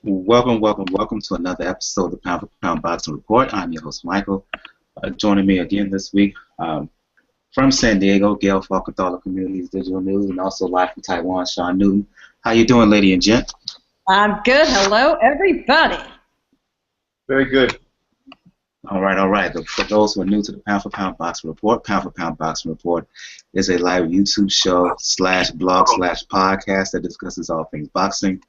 Welcome to another episode of the Pound for Pound Boxing Report. I'm your host, Michael. Joining me again this week from San Diego, Geale for Cotto Communities Digital News, and also live from Taiwan, Sean Newton. How you doing, lady and gent? I'm good. Hello, everybody. Very good. All right. For those who are new to the Pound for Pound Boxing Report, Pound for Pound Boxing Report is a live YouTube show / blog / podcast that discusses all things boxing.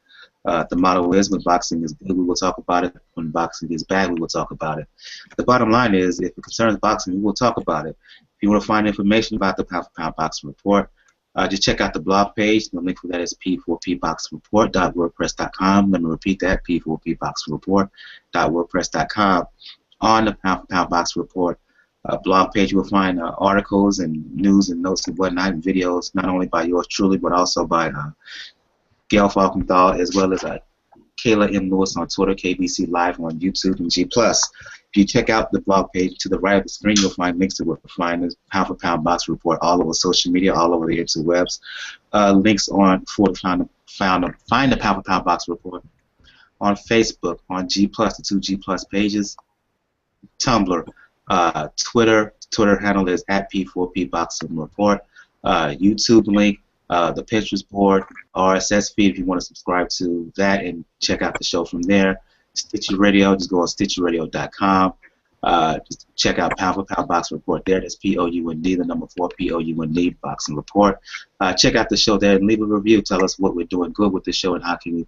The motto is, when boxing is good, we will talk about it. When boxing is bad, we will talk about it. The bottom line is, if it concerns boxing, we will talk about it. If you want to find information about the Pound for Pound Boxing Report, just check out the blog page. The link for that is p4pboxingreport.wordpress.com. Let me repeat that, p4pboxingreport.wordpress.com. On the Pound for Pound Boxing Report blog page, you will find articles and news and notes and whatnot, and videos, not only by yours truly, but also by Geale Falkenthal, as well as Kayla M. Lewis on Twitter, KBC Live on YouTube, and G+. If you check out the blog page to the right of the screen, you'll find links to what you'll find is Pound for Pound Boxing Report all over social media, all over the interwebs. Links on to find the Pound for Pound Boxing Report on Facebook, on G+, the two G+ pages, Tumblr, Twitter handle is at P4P Boxing Report, YouTube link, the Pinterest board, RSS feed if you want to subscribe to that and check out the show from there. Stitcher Radio, just go on StitcherRadio.com. Just check out Pound for Pound Boxing Report there. That's POUND, the number 4, POUND Boxing Report. Check out the show there and leave a review. Tell us what we're doing good with the show and how can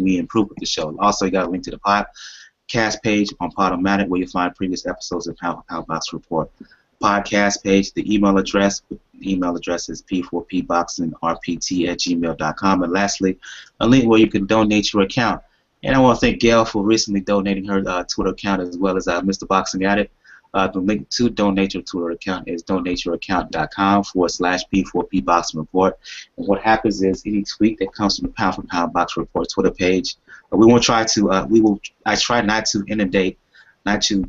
we improve with the show. Also, you got a link to the podcast page on Podomatic where you find previous episodes of Pound for Pound Boxing Report podcast page. The email address is p4pboxingrpt@gmail.com. And lastly, a link where you can donate your account. And I want to thank Geale for recently donating her Twitter account, as well as Mr. Boxing Addict. The link to donate your Twitter account is donateyouraccount.com/p4p Boxing Report. And what happens is, any tweet that comes from the Pound for Pound Boxing Report Twitter page, I try not to inundate, not to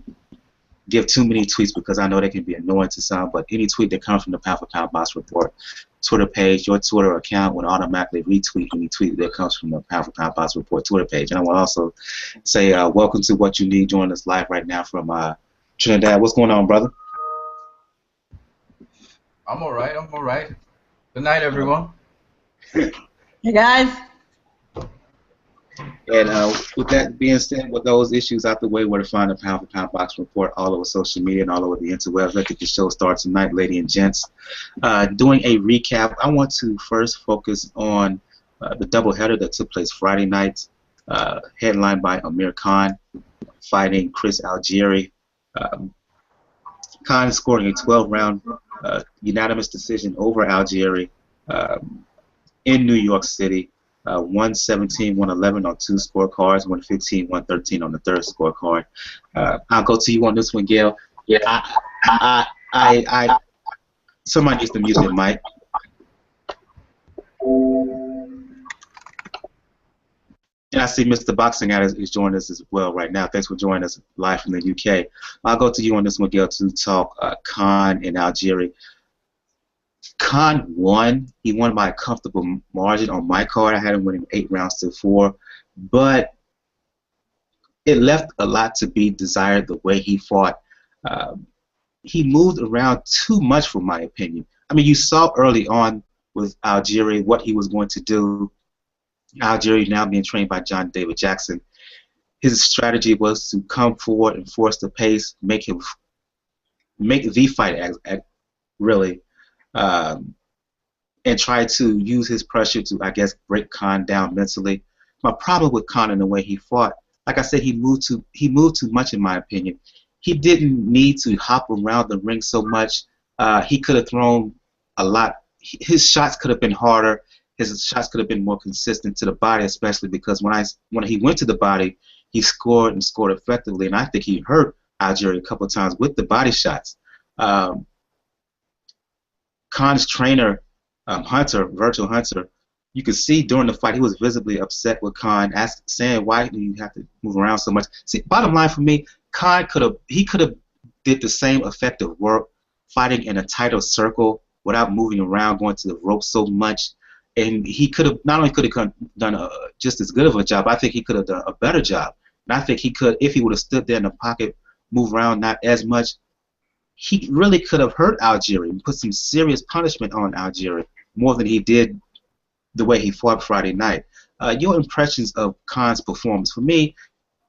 give too many tweets because I know they can be annoying to some, but any tweet that comes from the Pound for Pound Boxing Report Twitter page, your Twitter account will automatically retweet any tweet that comes from the Pound for Pound Boxing Report Twitter page. And I want to also say welcome to What You Need, joining us live right now from Trinidad. What's going on, brother? I'm all right. Good night, everyone. Hey, guys. And with that being said, with those issues out the way, where to find the Pound for Pound Boxing Report all over social media and all over the interwebs. Let's get the show started tonight, ladies and gents. Doing a recap, I want to first focus on the doubleheader that took place Friday night, headlined by Amir Khan fighting Chris Algieri. Khan scoring a 12-round unanimous decision over Algieri in New York City. 117, 111 on 2 scorecards, 115, 113 on the 3rd scorecard. I'll go to you on this one, Geale. Yeah, somebody needs to mute their mic. And I see Mr. Boxing Addict is joining us as well right now. Thanks for joining us live from the UK. I'll go to you on this one, Geale, to talk Khan and Algieri. Khan won. He won by a comfortable margin on my card. I had him winning 8 rounds to 4, but it left a lot to be desired the way he fought. He moved around too much, for my opinion. I mean, you saw early on with Algieri what he was going to do. Algieri now being trained by John David Jackson. His strategy was to come forward and force the pace, make the fight really. And try to use his pressure to, I guess, break Khan down mentally. My problem with Khan in the way he fought, like I said, he moved too much, in my opinion. He didn't need to hop around the ring so much. He could have thrown a lot. His shots could have been harder. His shots could have been more consistent to the body, especially because when he went to the body, he scored and scored effectively. And I think he hurt Algieri a couple of times with the body shots. Khan's trainer, Virtual Hunter, you could see during the fight he was visibly upset with Khan, saying, "Why do you have to move around so much?" See, bottom line for me, Khan could have did the same effective work fighting in a tighter circle without moving around, going to the rope so much. and he could have not only could have done just as good of a job. I think he could have done a better job. And I think he could, if he would have stood there in the pocket, move around not as much, he really could have hurt Algieri and put some serious punishment on Algieri more than he did the way he fought Friday night. Your impressions of Khan's performance, for me,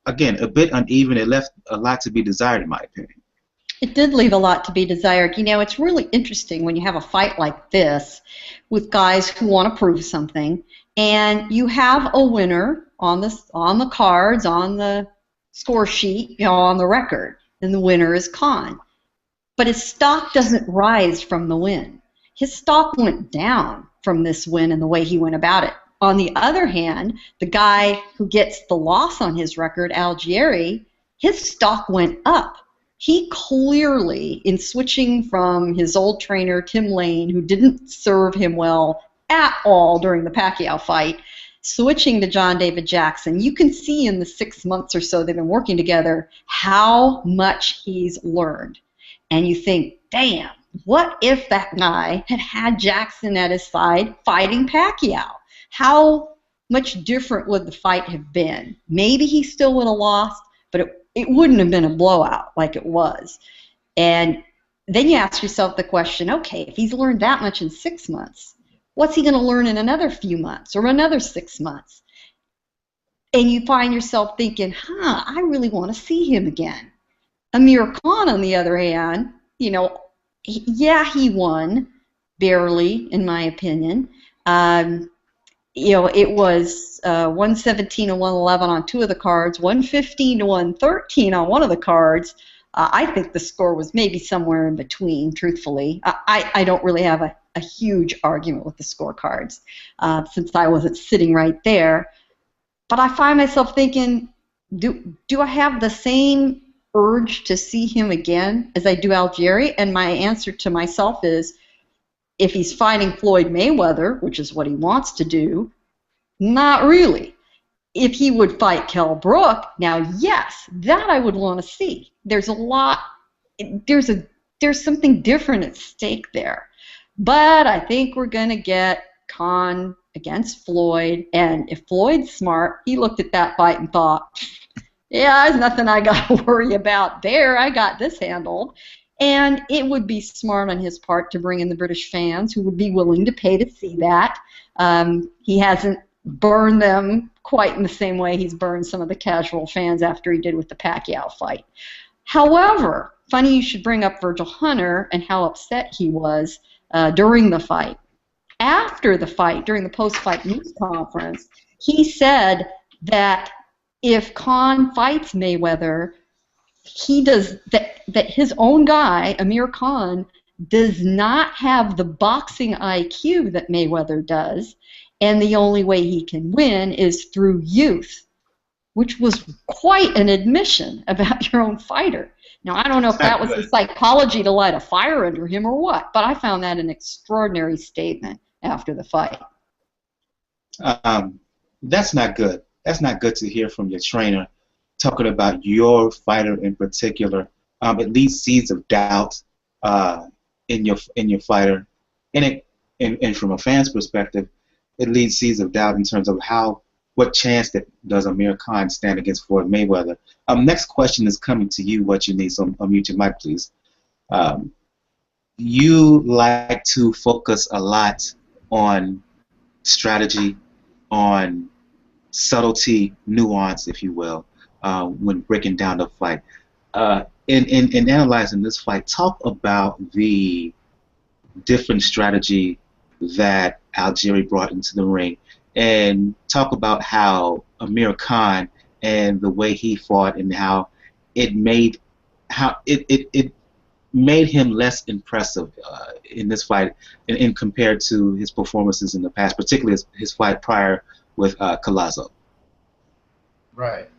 again, a bit uneven. It left a lot to be desired, in my opinion. It did leave a lot to be desired. You know, it's really interesting when you have a fight like this with guys who want to prove something, and you have a winner on the cards, on the score sheet, you know, on the record, and the winner is Khan. But his stock doesn't rise from the win. His stock went down from this win and the way he went about it. On the other hand, the guy who gets the loss on his record, Algieri, his stock went up. He clearly, in switching from his old trainer, Tim Lane, who didn't serve him well at all during the Pacquiao fight, switching to John David Jackson, you can see in the 6 months or so they've been working together how much he's learned. And you think, damn, what if that guy had had Jackson at his side fighting Pacquiao? How much different would the fight have been? Maybe he still would have lost, but it wouldn't have been a blowout like it was. And then you ask yourself the question, okay, if he's learned that much in 6 months, what's he going to learn in another few months or another 6 months? And you find yourself thinking, I really want to see him again. Amir Khan, on the other hand, you know, he won, barely, in my opinion. You know, it was 117 to 111 on 2 of the cards, 115 to 113 on 1 of the cards. I think the score was maybe somewhere in between, truthfully. I don't really have a huge argument with the scorecards since I wasn't sitting right there. But I find myself thinking, do I have the same urge to see him again as I do Algieri? And my answer to myself is, if he's fighting Floyd Mayweather, which is what he wants to do, not really. If he would fight Kell Brook, now yes, that I would want to see. There's something different at stake there. But I think we're going to get Khan against Floyd, and if Floyd's smart, he looked at that fight and thought, yeah, there's nothing I got to worry about there. I got this handled. And it would be smart on his part to bring in the British fans who would be willing to pay to see that. He hasn't burned them quite in the same way he's burned some of the casual fans after he did with the Pacquiao fight. However, funny you should bring up Virgil Hunter and how upset he was during the fight. After the fight, during the post-fight news conference, he said that if Khan fights Mayweather, he does that his own guy, Amir Khan, does not have the boxing IQ that Mayweather does, and the only way he can win is through youth, which was quite an admission about your own fighter. Now, I don't know if that was the psychology to light a fire under him or what, but I found that an extraordinary statement after the fight. That's not good. That's not good to hear from your trainer talking about your fighter in particular. It leaves seeds of doubt in your fighter, and from a fan's perspective, it leaves seeds of doubt in terms of what chance does Amir Khan stand against Floyd Mayweather. Next question is coming to you. What you need? So unmute your mic, please. You like to focus a lot on strategy, on subtlety, nuance, if you will, when breaking down the fight. In analyzing this fight, talk about the different strategy that Algieri brought into the ring, and talk about how Amir Khan and the way he fought and how it made him less impressive in this fight in compared to his performances in the past, particularly his fight prior with Collazo. Right.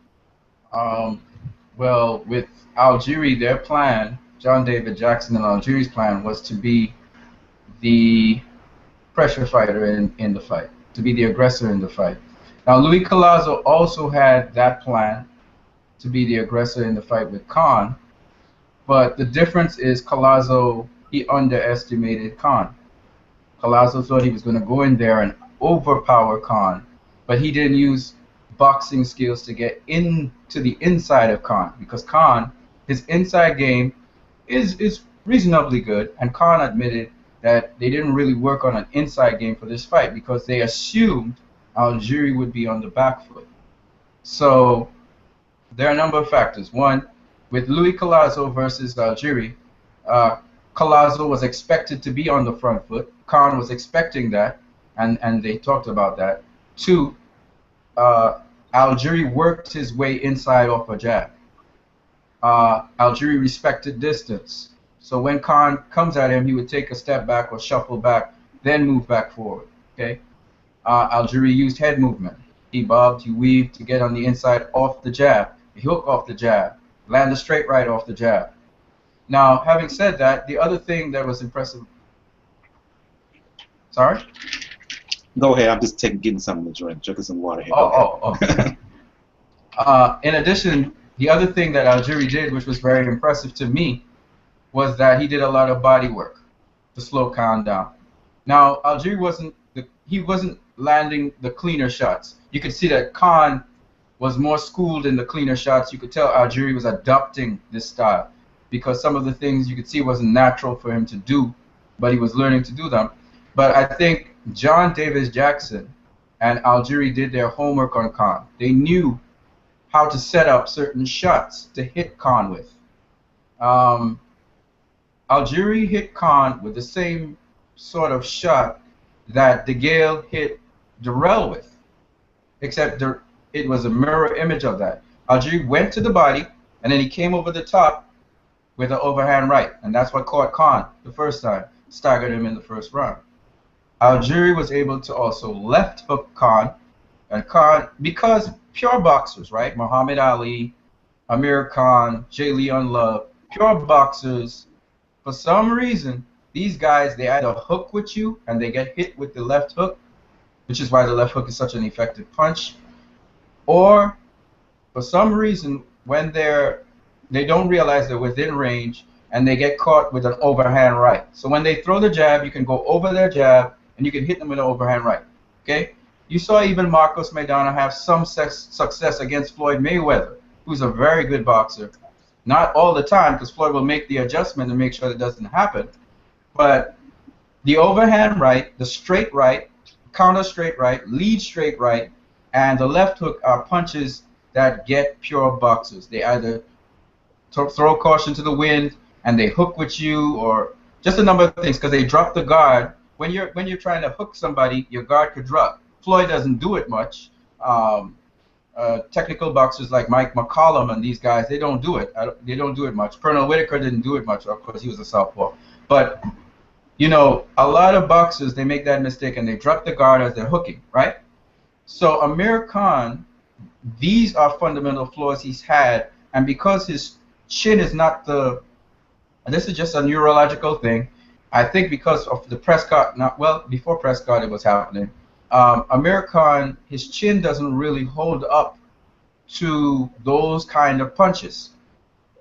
Well, with Algieri, their plan, John David Jackson and Algieri's plan, was to be the pressure fighter in the fight, to be the aggressor in the fight. Now, Luis Collazo also had that plan, to be the aggressor in the fight with Khan, but the difference is Collazo, he underestimated Khan. Collazo thought he was going to go in there and overpower Khan, but he didn't use boxing skills to get into the inside of Khan, because Khan, his inside game is reasonably good, and Khan admitted that they didn't really work on an inside game for this fight because they assumed Algieri would be on the back foot. So there are a number of factors. One, with Louis Collazo versus Algieri, Collazo was expected to be on the front foot. Khan was expecting that, and they talked about that. Two, Algieri worked his way inside off a jab. Algieri respected distance. So when Khan comes at him, he would take a step back or shuffle back, then move back forward. Okay. Algieri used head movement. He bobbed, he weaved to get on the inside off the jab. He hook off the jab, land a straight right off the jab. Now, having said that, the other thing that was impressive. Sorry? Go ahead. I'm just getting something to drink, drinking some water here. In addition, the other thing that Algieri did, which was very impressive to me, was that he did a lot of body work to slow Khan down. Now, Algieri wasn't landing the cleaner shots. You could see that Khan was more schooled in the cleaner shots. You could tell Algieri was adopting this style because some of the things you could see wasn't natural for him to do, but he was learning to do them. But I think John Davis Jackson and Algieri did their homework on Khan. They knew how to set up certain shots to hit Khan with. Algieri hit Khan with the same sort of shot that Geale hit Durrell with, except it was a mirror image of that. Algieri went to the body, and then he came over the top with an overhand right, and that's what caught Khan the first time, staggered him in the first round. Algieri was able to also left hook Khan, and Khan, because pure boxers, right? Muhammad Ali, Amir Khan, J. Leon Love, pure boxers. For some reason, these guys, they either hook with you and they get hit with the left hook, which is why the left hook is such an effective punch, or for some reason, when they don't realize they're within range and they get caught with an overhand right. So when they throw the jab, you can go over their jab and you can hit them with an overhand right. Okay? You saw even Marcos Maidana have some success against Floyd Mayweather, who's a very good boxer. Not all the time, because Floyd will make the adjustment to make sure that doesn't happen. But the overhand right, the straight right, counter straight right, lead straight right, and the left hook are punches that get pure boxers. They either throw caution to the wind and they hook with you, or just a number of things, because they drop the guard. When you're trying to hook somebody, your guard could drop. Floyd doesn't do it much. Technical boxers like Mike McCollum and these guys, they don't do it. They don't do it much. Pernell Whitaker didn't do it much. Of course, he was a southpaw. But, you know, a lot of boxers, they make that mistake and they drop the guard as they're hooking, right? So Amir Khan, these are fundamental flaws he's had, and because his chin is not the, and this is just a neurological thing, I think because of the Prescott, before Prescott it was happening, Amir Khan, his chin doesn't really hold up to those kind of punches.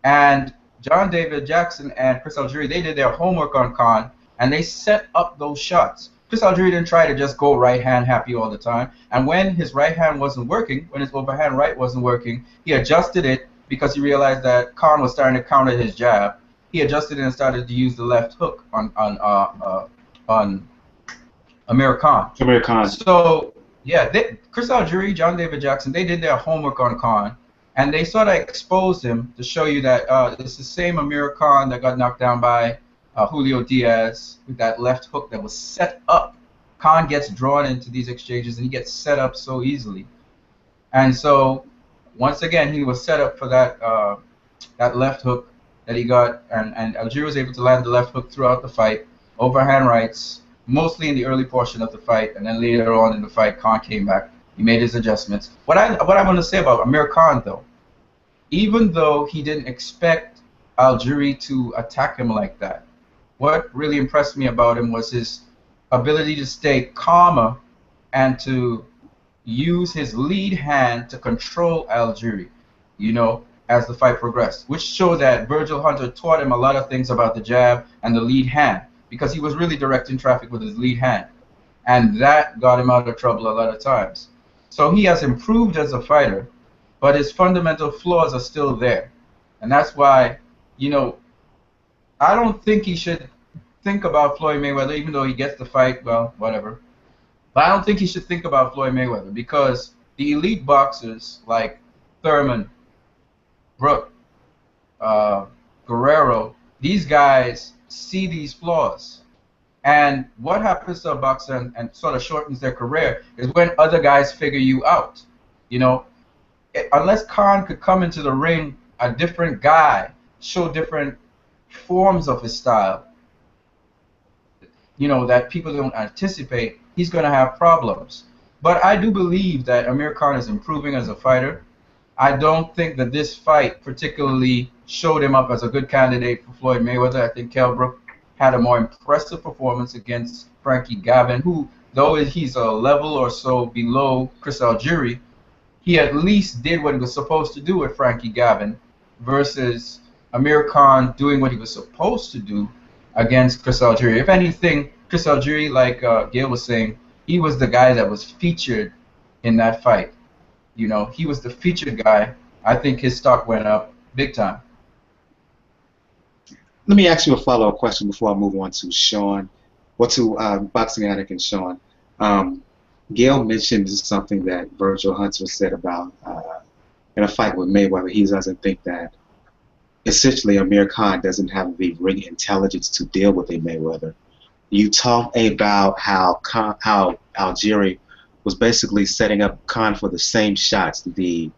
And John David Jackson and Chris Algieri, they did their homework on Khan, and they set up those shots. Chris Algieri didn't try to just go right hand happy all the time. And when his right hand wasn't working, when his overhand right wasn't working, he adjusted it because he realized that Khan was starting to counter his jab. He adjusted it and started to use the left hook on Amir Khan. Amir Khan. So, yeah, Chris Algieri, John David Jackson, they did their homework on Khan, and they sort of exposed him to show you that it's the same Amir Khan that got knocked down by Julio Diaz with that left hook that was set up. Khan gets drawn into these exchanges, and he gets set up so easily. And so, once again, he was set up for that left hook that he got, and Algieri was able to land the left hook throughout the fight, overhand rights, mostly in the early portion of the fight, and then later on in the fight, Khan came back. He made his adjustments. What I want to say about Amir Khan, though, even though he didn't expect Algieri to attack him like that, what really impressed me about him was his ability to stay calmer and to use his lead hand to control Algieri, you know, as the fight progressed, which showed that Virgil Hunter taught him a lot of things about the jab and the lead hand, because he was really directing traffic with his lead hand. and that got him out of trouble a lot of times. So he has improved as a fighter, but his fundamental flaws are still there. And that's why, you know, I don't think he should think about Floyd Mayweather, even though he gets the fight, well, whatever. But I don't think he should think about Floyd Mayweather because the elite boxers like Thurman, Brook, Guerrero, these guys see these flaws. And what happens to a boxer and sort of shortens their career is when other guys figure you out. You know, unless Khan could come into the ring a different guy, show different forms of his style, you know, that people don't anticipate, he's going to have problems. But I do believe that Amir Khan is improving as a fighter. I don't think that this fight particularly showed him up as a good candidate for Floyd Mayweather. I think Kell Brook had a more impressive performance against Frankie Gavin, who, though he's a level or so below Chris Algieri, he at least did what he was supposed to do with Frankie Gavin versus Amir Khan doing what he was supposed to do against Chris Algieri. If anything, Chris Algieri, like Geale was saying, he was the guy that was featured in that fight. You know, he was the featured guy. I think his stock went up big time. Let me ask you a follow-up question before I move on to Sean, or to Boxing Addict and Sean. Geale mentioned something that Virgil Hunter said about in a fight with Mayweather, he doesn't think that essentially Amir Khan doesn't have the ring intelligence to deal with a Mayweather. You talk about how Algieri was basically setting up Khan for the same shots, the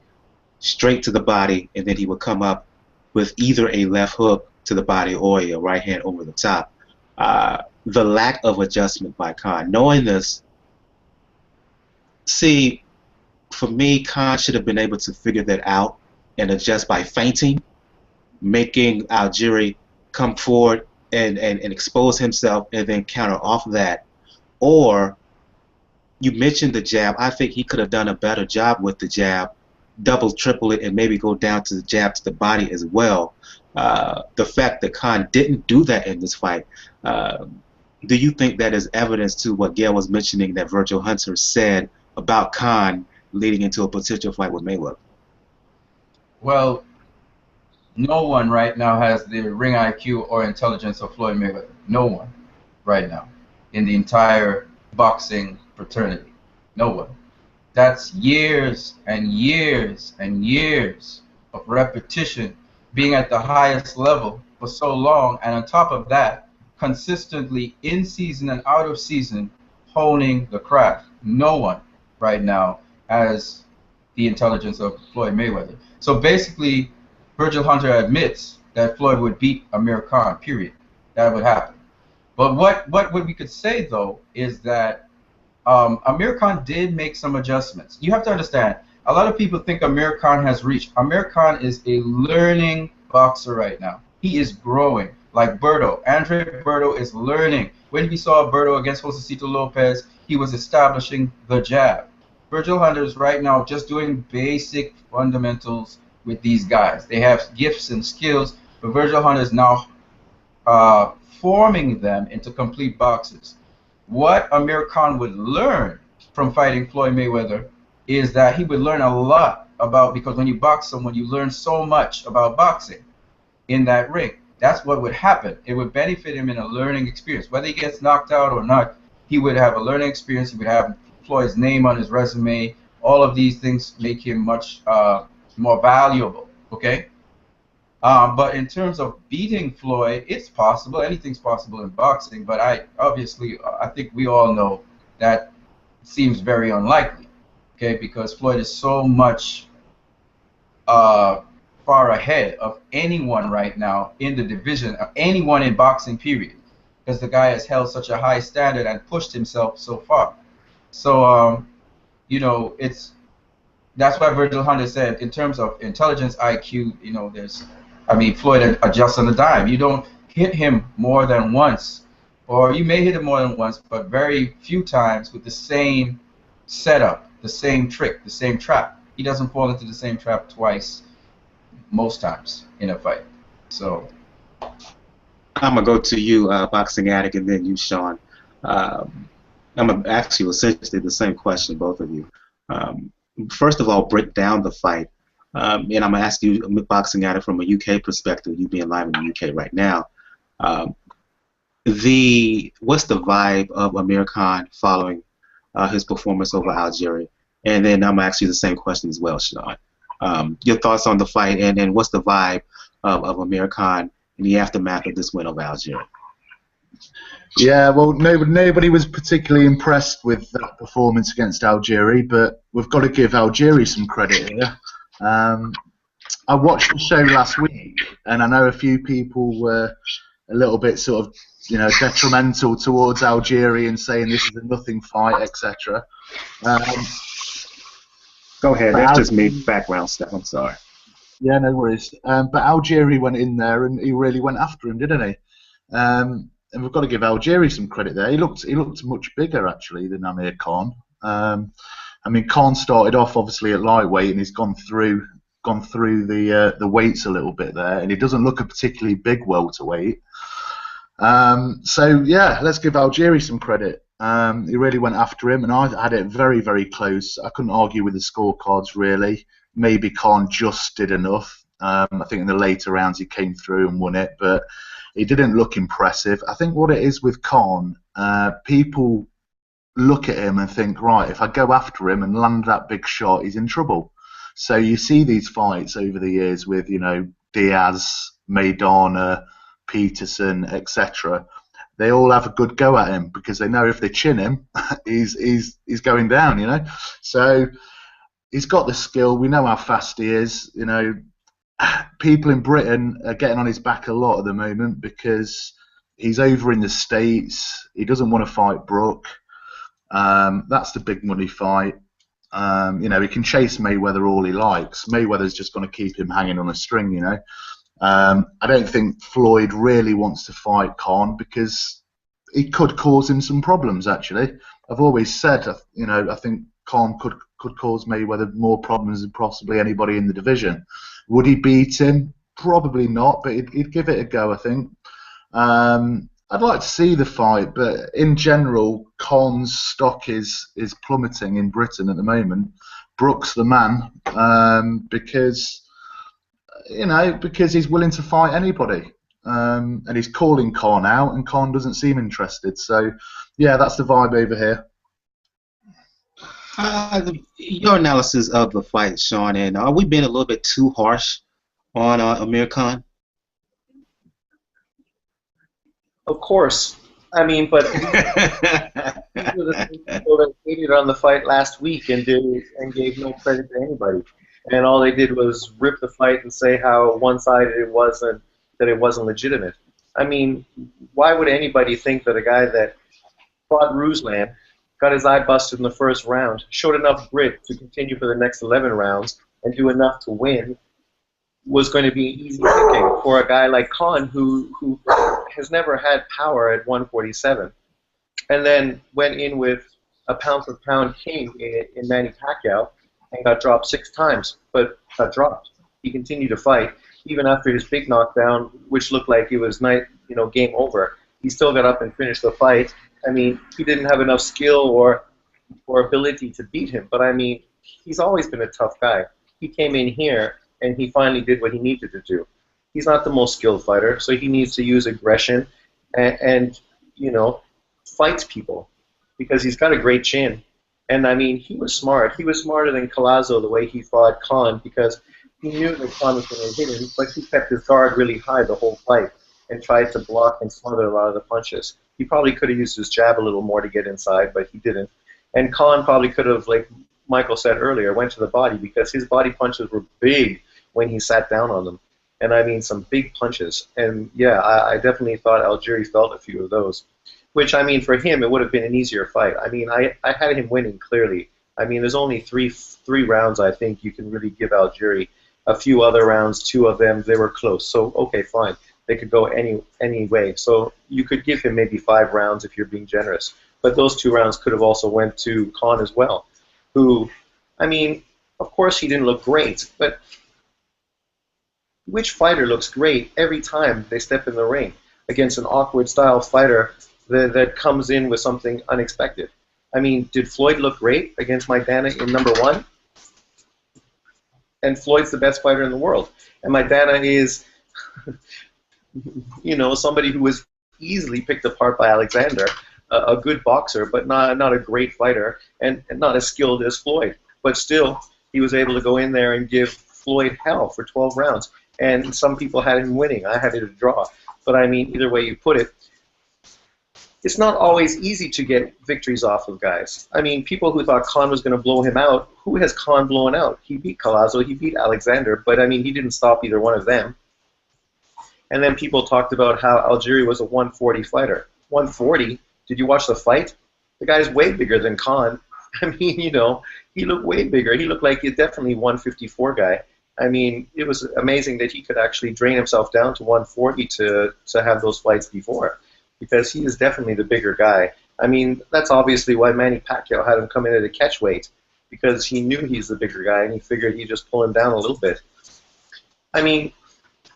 straight to the body, and then he would come up with either a left hook to the body or a right hand over the top. The lack of adjustment by Khan. Knowing this, see, for me, Khan should have been able to figure that out and adjust by feinting, making Algieri come forward and expose himself and then counter off that. Or, you mentioned the jab. I think he could have done a better job with the jab, double, triple it, and maybe go down to the jab to the body as well. The fact that Khan didn't do that in this fight, do you think that is evidence to what Geale was mentioning that Virgil Hunter said about Khan leading into a potential fight with Mayweather? Well, no one right now has the ring IQ or intelligence of Floyd Mayweather. No one right now in the entire boxing fraternity. No one. That's years and years and years of repetition, being at the highest level for so long, and on top of that, consistently in season and out of season, honing the craft. No one right now has the intelligence of Floyd Mayweather. So basically, Virgil Hunter admits that Floyd would beat Amir Khan, period. That would happen. But what we could say, though, is that Amir Khan did make some adjustments. You have to understand, a lot of people think Amir Khan has reached. Amir Khan is a learning boxer right now. He is growing, like Berto. Andre Berto is learning. When we saw Berto against Josecito Lopez, he was establishing the jab. Virgil Hunter is right now just doing basic fundamentals with these guys. They have gifts and skills, but Virgil Hunter is now forming them into complete boxers. What Amir Khan would learn from fighting Floyd Mayweather is that he would learn a lot about, because when you box someone, you learn so much about boxing in that ring. That's what would happen. It would benefit him in a learning experience. Whether he gets knocked out or not, he would have a learning experience. He would have Floyd's name on his resume. All of these things make him much more valuable, okay? But in terms of beating Floyd, it's possible. Anything's possible in boxing, but I think we all know that seems very unlikely, okay? Because Floyd is so much far ahead of anyone right now in the division, anyone in boxing, period, because the guy has held such a high standard and pushed himself so far. So, you know, that's why Virgil Hunter said, in terms of intelligence, IQ, you know, Floyd adjusts on the dime. You don't hit him more than once, or you may hit him more than once, but very few times with the same setup, the same trick, the same trap. He doesn't fall into the same trap twice, most times in a fight. So I'm gonna go to you, Boxing Addict, and then you, Sean. I'm going to ask you essentially the same question, both of you. First of all, break down the fight. And I'm going to ask you, boxing at it from a UK perspective, you being live in the UK right now. What's the vibe of Amir Khan following his performance over Algieri? And then I'm going to ask you the same question as well, Sean. Your thoughts on the fight, and what's the vibe of Amir Khan in the aftermath of this win over Algieri? Yeah, well, nobody was particularly impressed with that performance against Algieri, but we've got to give Algieri some credit here. I watched the show last week, and I know a few people were a little bit sort of, detrimental towards Algieri and saying this is a nothing fight, etc. Go ahead. That's just me background stuff. I'm sorry. Yeah, no worries. But Algieri went in there and he really went after him, didn't he? And we've got to give Algieri some credit there. He looked much bigger actually than Amir Khan. I mean, Khan started off obviously at lightweight and he's gone through the weights a little bit there, and he doesn't look a particularly big welterweight. So yeah, let's give Algieri some credit. He really went after him, and I had it very, very close. I couldn't argue with the scorecards really. Maybe Khan just did enough. I think in the later rounds he came through and won it, but he didn't look impressive. I think what it is with Khan, people look at him and think, right, if I go after him and land that big shot, he's in trouble. So you see these fights over the years with, Diaz, Maidana, Peterson, etc. They all have a good go at him because they know if they chin him, he's going down, So he's got the skill. We know how fast he is. People in Britain are getting on his back a lot at the moment because he's over in the States. He doesn't want to fight Brook. That's the big money fight. He can chase Mayweather all he likes. Mayweather's just going to keep him hanging on a string, I don't think Floyd really wants to fight Khan because he could cause him some problems, actually. I've always said, I think Khan could cause Mayweather more problems than possibly anybody in the division. Would he beat him? Probably not, but he'd give it a go, I think. I'd like to see the fight, but in general, Khan's stock is plummeting in Britain at the moment. Brook's the man because he's willing to fight anybody, and he's calling Khan out, and Khan doesn't seem interested. So, yeah, that's the vibe over here. Your analysis of the fight, Sean, and are we being a little bit too harsh on Amir Khan? Of course. I mean, but these were the same people that hated on the fight last week and gave no credit to anybody. And all they did was rip the fight and say how one-sided it was and that it wasn't legitimate. I mean, why would anybody think that a guy that fought Ruslan, got his eye busted in the first round, showed enough grit to continue for the next 11 rounds and do enough to win, was going to be easy picking for a guy like Khan who has never had power at 147, and then went in with a pound-for-pound king in Manny Pacquiao and got dropped 6 times, but got dropped. He continued to fight even after his big knockdown, which looked like it was game over. He still got up and finished the fight. I mean, he didn't have enough skill or ability to beat him, but I mean, he's always been a tough guy. He came in here and he finally did what he needed to do. He's not the most skilled fighter, so he needs to use aggression and fight people because he's got a great chin. And I mean, he was smart. He was smarter than Collazo the way he fought Khan because he knew that Khan was going to hit him, but he kept his guard really high the whole fight and tried to block and smother a lot of the punches. He probably could have used his jab a little more to get inside, but he didn't. And Khan probably could have, like Michael said earlier, went to the body because his body punches were big when he sat down on them. And I mean, some big punches. And yeah, I definitely thought Algieri felt a few of those. Which, I mean, for him, it would have been an easier fight. I mean, I had him winning clearly. I mean, there's only three rounds, I think, you can really give Algieri. A few other rounds, 2 of them, they were close. So, okay, fine. They could go any way. So you could give him maybe 5 rounds if you're being generous. But those 2 rounds could have also went to Khan as well, who, I mean, of course he didn't look great, but which fighter looks great every time they step in the ring against an awkward style fighter that comes in with something unexpected? I mean, did Floyd look great against Maidana in #1? And Floyd's the best fighter in the world. And Maidana is, you know, somebody who was easily picked apart by Alexander, a good boxer, but not a great fighter, and not as skilled as Floyd. But still, he was able to go in there and give Floyd hell for 12 rounds. And some people had him winning. I had it a draw. But I mean, either way you put it, it's not always easy to get victories off of guys. I mean, people who thought Khan was going to blow him out, who has Khan blown out? He beat Collazo, he beat Alexander, but I mean, he didn't stop either one of them. And then people talked about how Algieri was a 140 fighter. 140? Did you watch the fight? The guy's way bigger than Khan. I mean, you know, he looked way bigger. He looked like a definitely 154 guy. I mean, it was amazing that he could actually drain himself down to 140 to have those fights before, because he is definitely the bigger guy. I mean, that's obviously why Manny Pacquiao had him come in at a catch weight, because he knew he's the bigger guy and he figured he'd just pull him down a little bit. I mean,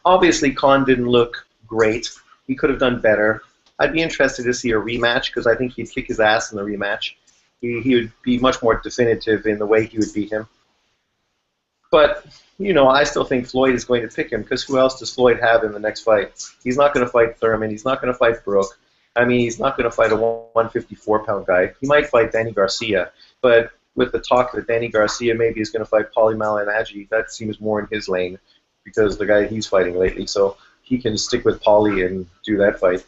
obviously Khan didn't look great. He could have done better. I'd be interested to see a rematch, because I think he'd kick his ass in the rematch. He would be much more definitive in the way he would beat him. But, you know, I still think Floyd is going to pick him, because who else does Floyd have in the next fight? He's not going to fight Thurman. He's not going to fight Brook. I mean, he's not going to fight a 154-pound guy. He might fight Danny Garcia, but with the talk that Danny Garcia maybe is going to fight Paulie Malignaggi, that seems more in his lane, because the guy he's fighting lately, so he can stick with Paulie and do that fight.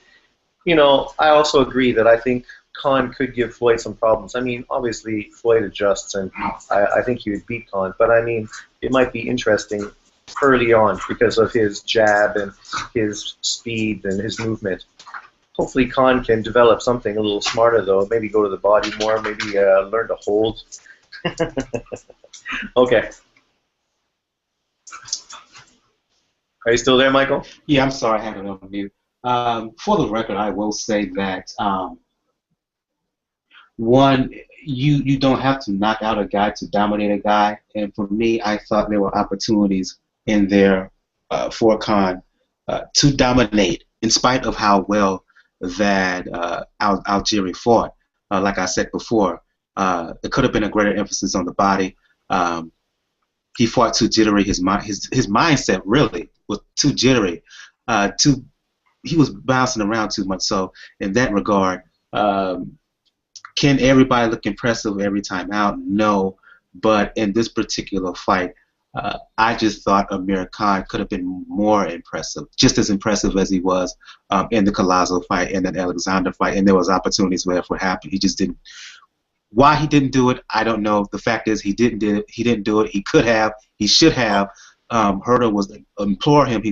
You know, I also agree that I think Khan could give Floyd some problems. I mean, obviously, Floyd adjusts, and I think he would beat Khan. But, I mean, it might be interesting early on because of his jab and his speed and his movement. Hopefully, Khan can develop something a little smarter, though. Maybe go to the body more. Maybe learn to hold. Okay. Are you still there, Michael? Yeah, I'm sorry, I had it on mute. For the record, I will say that one, you don't have to knock out a guy to dominate a guy, and for me, I thought there were opportunities in there for Khan to dominate, in spite of how well that Algieri fought. Like I said before, it could have been a greater emphasis on the body. He fought too jittery. His mindset really was too jittery. He was bouncing around too much. So in that regard, can everybody look impressive every time out? No. But in this particular fight, I just thought Amir Khan could have been more impressive, just as impressive as he was in the Collazo fight and that Alexander fight. And there was opportunities where if it happened, he just didn't. Why he didn't do it, I don't know. The fact is, he didn't do it. He could have. He should have. Herder was implore him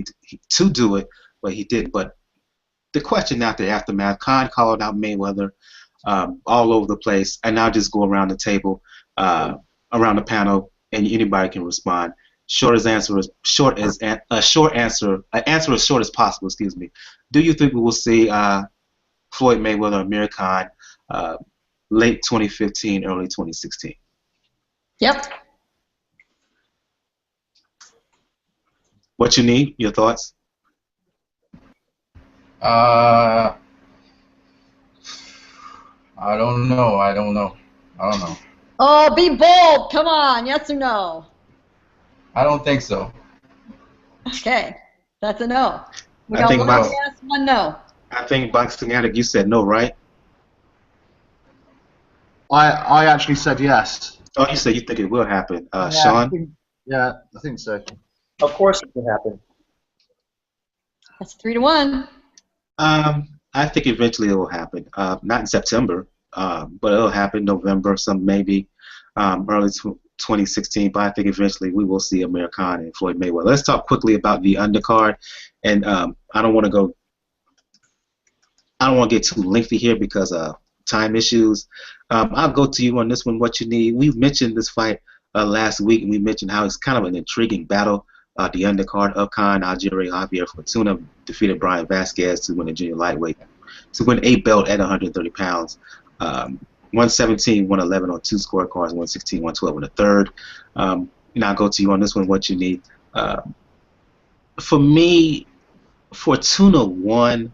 to do it, but he didn't. But the question after the aftermath, Khan called out Mayweather all over the place, and now just go around the table, around the panel, and anybody can respond. An answer as short as possible. Excuse me. Do you think we will see Floyd Mayweather, Amir Khan, late 2015, early 2016? Yep. What you need? Your thoughts? I don't know. Oh, be bold. Come on. Yes or no? I don't think so. Okay. That's a no. We I got think one yes, one no. I think Boxing Addict, you said no, right? I actually said yes. Oh, you said you think it will happen. Yeah, Sean? I think so. Of course it can happen. That's 3-1. I think eventually it will happen. Not in September, but it'll happen November, maybe early 2016. But I think eventually we will see Amir Khan and Floyd Mayweather. Let's talk quickly about the undercard, and I don't want to get too lengthy here because of time issues. I'll go to you on this one. What you need? We mentioned this fight last week, and we mentioned how it's kind of an intriguing battle. The undercard of Khan, Algieri, Javier, Fortuna defeated Brian Vazquez to win the junior lightweight, to win a belt at 130 pounds. 117, 111 on 2 scorecards, 116, 112 on the third. Now I'll go to you on this one. What you need? For me, Fortuna won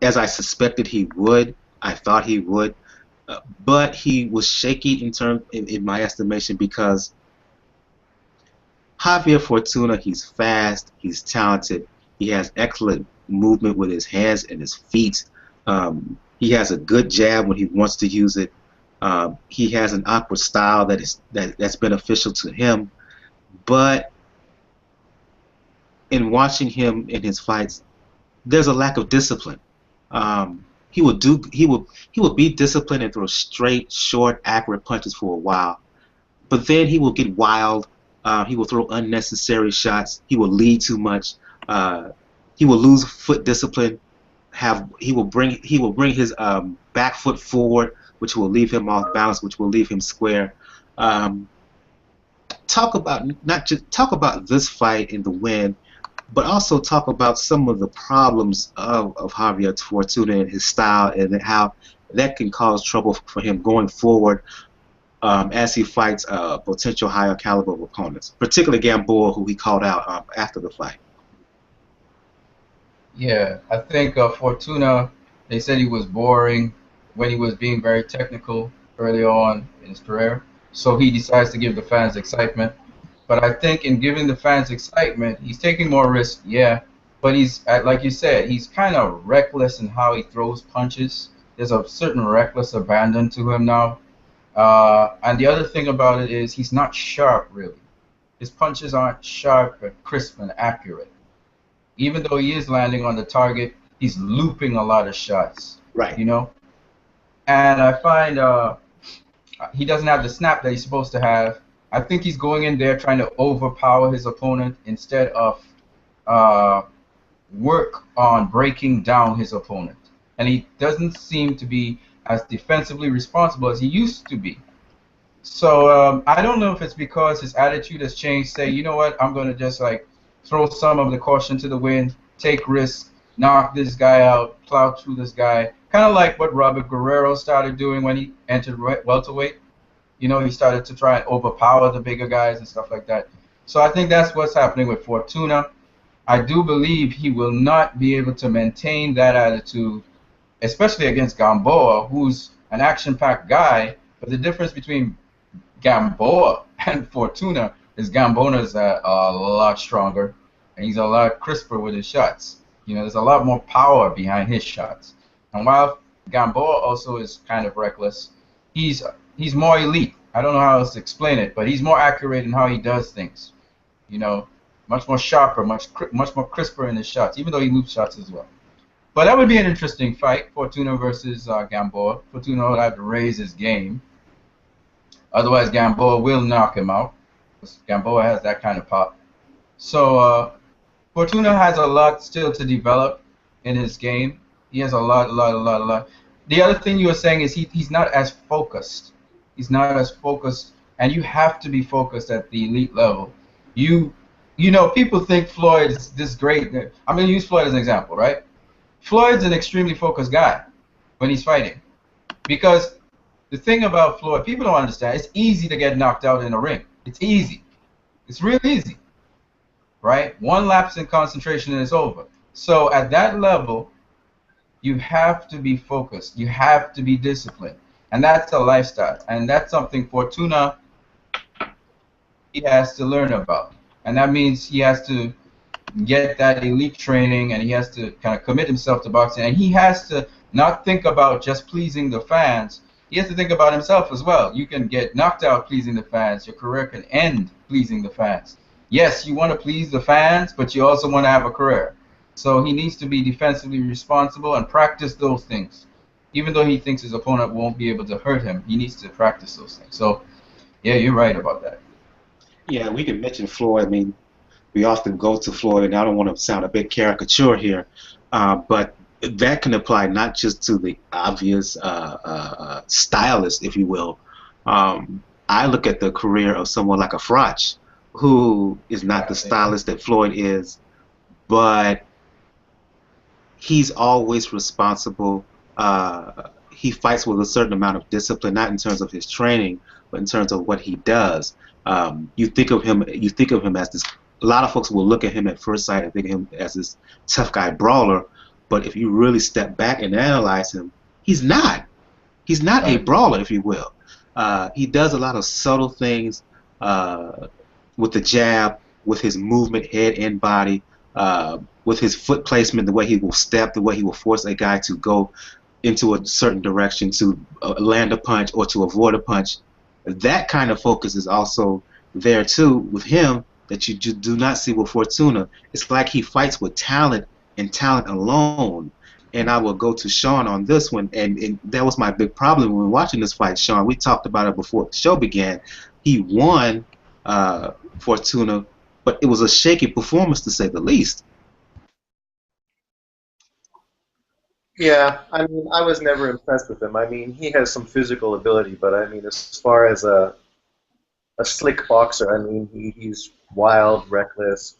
as I suspected he would. I thought he would. but he was shaky in my estimation, because Javier Fortuna, he's fast, he's talented, he has excellent movement with his hands and his feet. He has a good jab when he wants to use it. He has an awkward style that's beneficial to him. But in watching him in his fights, there's a lack of discipline. He will be disciplined and throw straight, short, accurate punches for a while, but then he will get wild. He will throw unnecessary shots. He will lead too much. He will lose foot discipline. He will bring his back foot forward, which will leave him off balance, which will leave him square. Talk about this fight and the win, but also talk about some of the problems of Javier Fortuna and his style, and how that can cause trouble for him going forward as he fights potential higher caliber opponents, particularly Gamboa, who he called out after the fight. Yeah, I think Fortuna, they said he was boring when he was being very technical early on in his career. So he decides to give the fans excitement. But I think in giving the fans excitement, he's taking more risk, yeah. But he's, like you said, he's kind of reckless in how he throws punches. There's a certain reckless abandon to him now. And the other thing about it is he's not sharp, really. His punches aren't sharp and crisp and accurate. Even though he is landing on the target, he's looping a lot of shots. Right. You know? And I find he doesn't have the snap that he's supposed to have. I think he's going in there trying to overpower his opponent instead of work on breaking down his opponent. And he doesn't seem to be as defensively responsible as he used to be. So I don't know if it's because his attitude has changed. Say, you know what, I'm going to just like throw some of the caution to the wind, take risks, knock this guy out, plow through this guy. Kind of like what Robert Guerrero started doing when he entered welterweight. You know, he started to try and overpower the bigger guys and stuff like that. So I think that's what's happening with Fortuna. I do believe he will not be able to maintain that attitude, especially against Gamboa, who's an action-packed guy. But the difference between Gamboa and Fortuna is Gamboa's a lot stronger, and he's a lot crisper with his shots. You know, there's a lot more power behind his shots. And while Gamboa also is kind of reckless, he's more elite. I don't know how else to explain it, but he's more accurate in how he does things. You know, much more sharper, much more crisper in his shots, even though he loops shots as well. But that would be an interesting fight, Fortuna versus Gamboa. Fortuna would have to raise his game. Otherwise, Gamboa will knock him out. Gamboa has that kind of pop. So Fortuna has a lot still to develop in his game. He has a lot. The other thing you were saying is he's not as focused. He's not as focused, and you have to be focused at the elite level. You know, people think Floyd's this great. I'm going to use Floyd as an example, right? Floyd's an extremely focused guy when he's fighting. Because the thing about Floyd, people don't understand, it's easy to get knocked out in a ring. It's easy. It's real easy. Right? One lapse in concentration and it's over. So at that level, you have to be focused. You have to be disciplined. And that's a lifestyle. And that's something Fortuna, he has to learn about. And that means he has to get that elite training, and he has to kind of commit himself to boxing. And he has to not think about just pleasing the fans. He has to think about himself as well. You can get knocked out pleasing the fans. Your career can end pleasing the fans. Yes, you want to please the fans, but you also want to have a career. So he needs to be defensively responsible and practice those things. Even though he thinks his opponent won't be able to hurt him, he needs to practice those things. So, yeah, you're right about that. Yeah, we can mention Floyd. I mean, we often go to Floyd, and I don't want to sound a bit caricature here, but that can apply not just to the obvious stylist, if you will. I look at the career of someone like a Froch, who is not the stylist that Floyd is, but he's always responsible. He fights with a certain amount of discipline, not in terms of his training, but in terms of what he does. You think of him as this. A lot of folks will look at him at first sight and think of him as this tough guy brawler, but if you really step back and analyze him, he's not. He's not a brawler, if you will. He does a lot of subtle things with the jab, with his movement, head and body, with his foot placement, the way he will step, the way he will force a guy to go into a certain direction to land a punch or to avoid a punch. That kind of focus is also there too with him that you do not see with Fortuna. It's like he fights with talent and talent alone. And I will go to Sean on this one, and that was my big problem when we were watching this fight, Sean. We talked about it before the show began. He won Fortuna, but it was a shaky performance to say the least. Yeah, I mean, I was never impressed with him. I mean, he has some physical ability, but I mean, as far as a slick boxer, I mean, he's wild, reckless,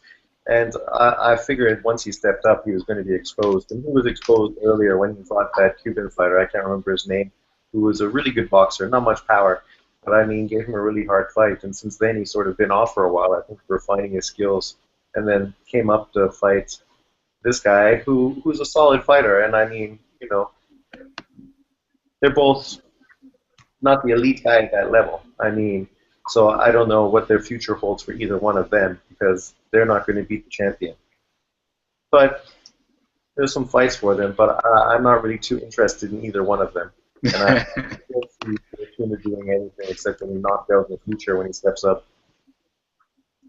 and I figured once he stepped up, he was going to be exposed. And he was exposed earlier when he fought that Cuban fighter, I can't remember his name, who was a really good boxer, not much power, but I mean, gave him a really hard fight. And since then, he's sort of been off for a while, I think, refining his skills, and then came up to fight this guy who's a solid fighter. And I mean, you know, they're both not the elite guy at that level. I mean, so I don't know what their future holds for either one of them because they're not going to beat the champion. But there's some fights for them, but I'm not really too interested in either one of them. And I don't see Fortuna doing anything except getting knocked out in the future when he steps up.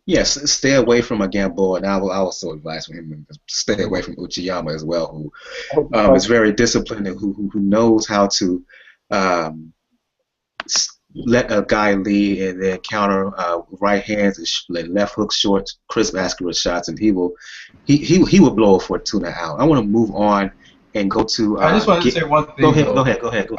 Yes, stay away from a Gamboa, and I will also advise him to stay away from Uchiyama as well, who is very disciplined and who knows how to let a guy lead and then counter right hands and left hook, short, crisp, accurate shots, and he will blow a Fortuna out. I want to move on and go to. I just wanted to say one thing. Go ahead.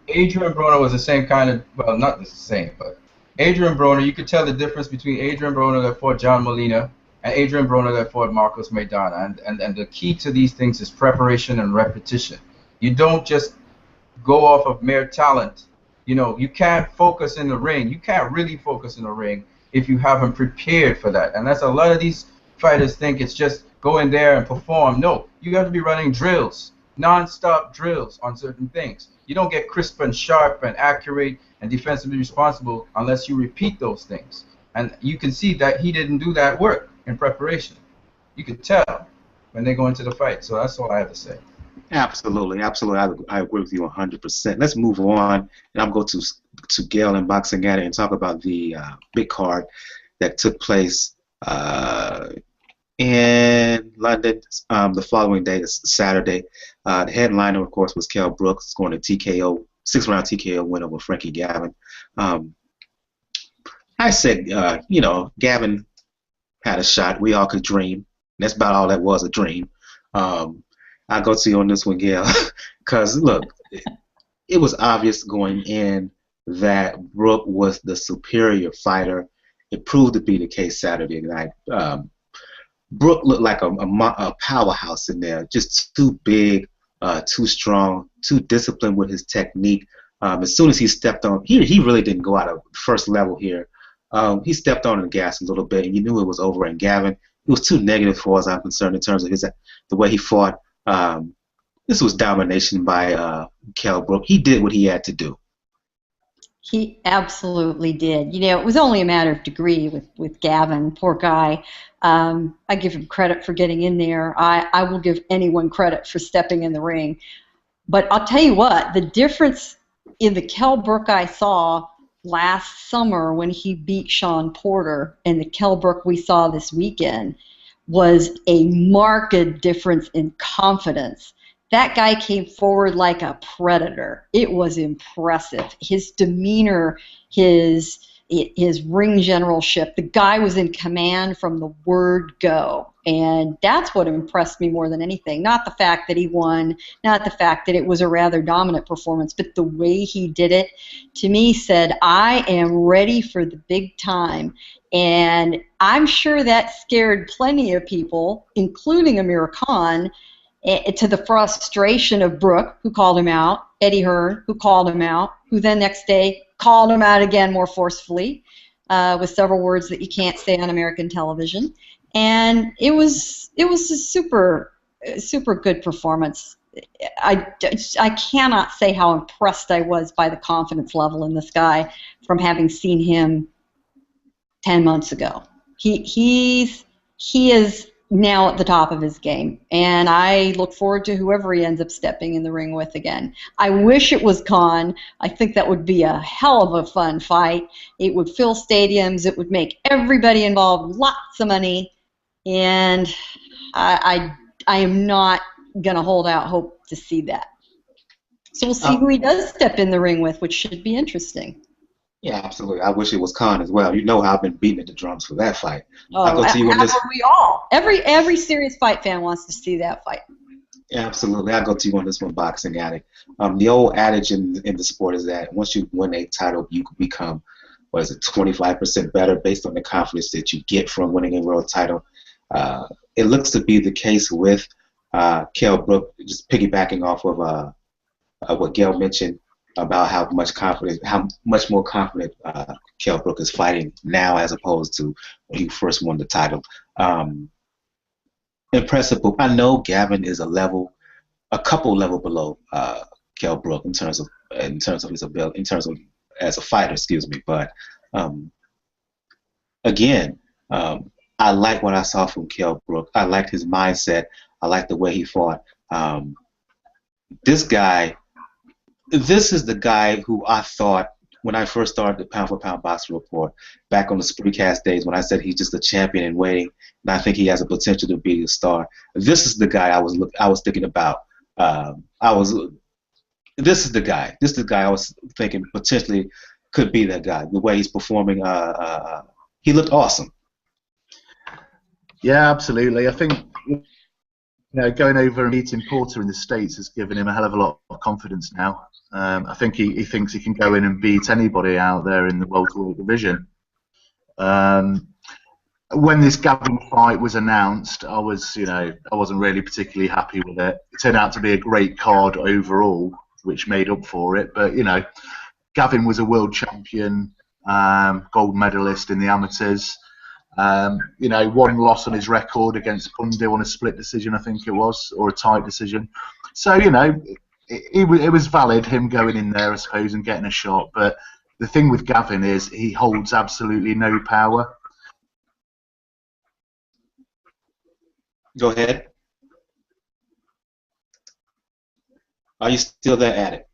Adrian Broner was the same kind of, well, not the same, but Adrian Broner, you could tell the difference between Adrian Broner that fought John Molina and Adrian Broner that fought Marcos Maidana. And the key to these things is preparation and repetition. You don't just go off of mere talent. You know, you can't focus in the ring. You can't really focus in the ring if you haven't prepared for that. And that's a lot of these fighters think it's just go in there and perform. No, you have to be running drills, non-stop drills on certain things. You don't get crisp and sharp and accurate and defensively responsible unless you repeat those things. And you can see that he didn't do that work in preparation. You could tell when they go into the fight. So that's all I have to say. Absolutely. I agree with you 100%. Let's move on, and I'm going to Geale and Boxing Addict and talk about the big card that took place in London the following day, Saturday. The headliner, of course, was Kell Brook, scoring a TKO, 6-round TKO win over Frankie Gavin. I said, Gavin had a shot. We all could dream. That's about all that was, a dream. I'll go to you on this one, Geale, because, look, it was obvious going in that Brook was the superior fighter. It proved to be the case Saturday night. Brook looked like a powerhouse in there, just too big, too strong, too disciplined with his technique. As soon as he stepped on, he really didn't go out of first level here. He stepped on the gas a little bit, and you knew it was over. And Gavin, it was too negative for us, I'm concerned, in terms of the way he fought. This was domination by Kell Brook. He did what he had to do. He absolutely did. You know, it was only a matter of degree with Gavin, poor guy. I give him credit for getting in there. I will give anyone credit for stepping in the ring. But I'll tell you what, the difference in the Kell Brook I saw last summer when he beat Sean Porter and the Kell Brook we saw this weekend was a marked difference in confidence. That guy came forward like a predator. It was impressive. His demeanor, his ring generalship, the guy was in command from the word go. And that's what impressed me more than anything. Not the fact that he won, not the fact that it was a rather dominant performance, but the way he did it, to me, said, I am ready for the big time. And I'm sure that scared plenty of people, including Amir Khan, to the frustration of Brook, who called him out, Eddie Hearn, who called him out, who then next day called him out again more forcefully, with several words that you can't say on American television. And it was a super good performance. I cannot say how impressed I was by the confidence level in this guy from having seen him 10 months ago. He is now at the top of his game, and I look forward to whoever he ends up stepping in the ring with again. I wish it was Khan. I think that would be a hell of a fun fight. It would fill stadiums. It would make everybody involved lots of money, and I am not going to hold out hope to see that. So we'll see who he does step in the ring with, which should be interesting. Yeah, absolutely. I wish it was Khan as well. You know how I've been beating at the drums for that fight. Oh, we all. Every serious fight fan wants to see that fight. Yeah, absolutely. I'll go to you on this one, Boxing Addict. The old adage in the sport is that once you win a title, you can become, 25% better based on the confidence that you get from winning a world title. It looks to be the case with Kell Brook, just piggybacking off of what Geale mentioned about how much more confident Kell Brook is fighting now as opposed to when he first won the title. Impressive. I know Gavin is a couple level below Kell Brook in terms of his ability, in terms of as a fighter, excuse me. But again, I like what I saw from Kell Brook. I liked his mindset. I liked the way he fought. This is the guy who I thought when I first started the Pound for Pound Boxing Report back on the Spreecast days when I said he's just a champion in waiting and I think he has a potential to be a star. This is the guy I was thinking about. This is the guy. This is the guy I was thinking potentially could be that guy. The way he's performing, he looked awesome. Yeah, absolutely. I think going over and meeting Porter in the States has given him a hell of a lot of confidence now. I think he thinks he can go in and beat anybody out there in the welterweight division. When this Gavin fight was announced, I wasn't really particularly happy with it. It turned out to be a great card overall, which made up for it. But Gavin was a world champion, gold medalist in the amateurs. One loss on his record against Pundu on a split decision, I think it was, or a tight decision. So, it was valid, him going in there, I suppose, and getting a shot. But the thing with Gavin is he holds absolutely no power. Go ahead. Are you still there, Addict?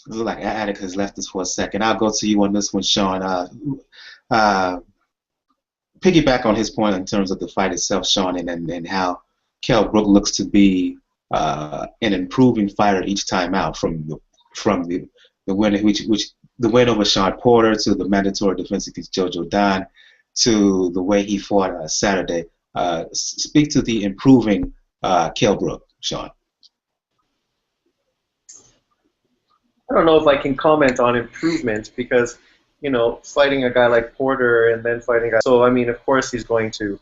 It looks like Addict has left us for a second. I'll go to you on this one, Sean. Piggyback on his point in terms of the fight itself, Sean, and how Kell Brook looks to be an improving fighter each time out from the win the win over Sean Porter to the mandatory defense against Jojo Don to the way he fought Saturday. Speak to the improving Kell Brook, Sean. I don't know if I can comment on improvement because, fighting a guy like Porter and then fighting a guy. So, of course he's going to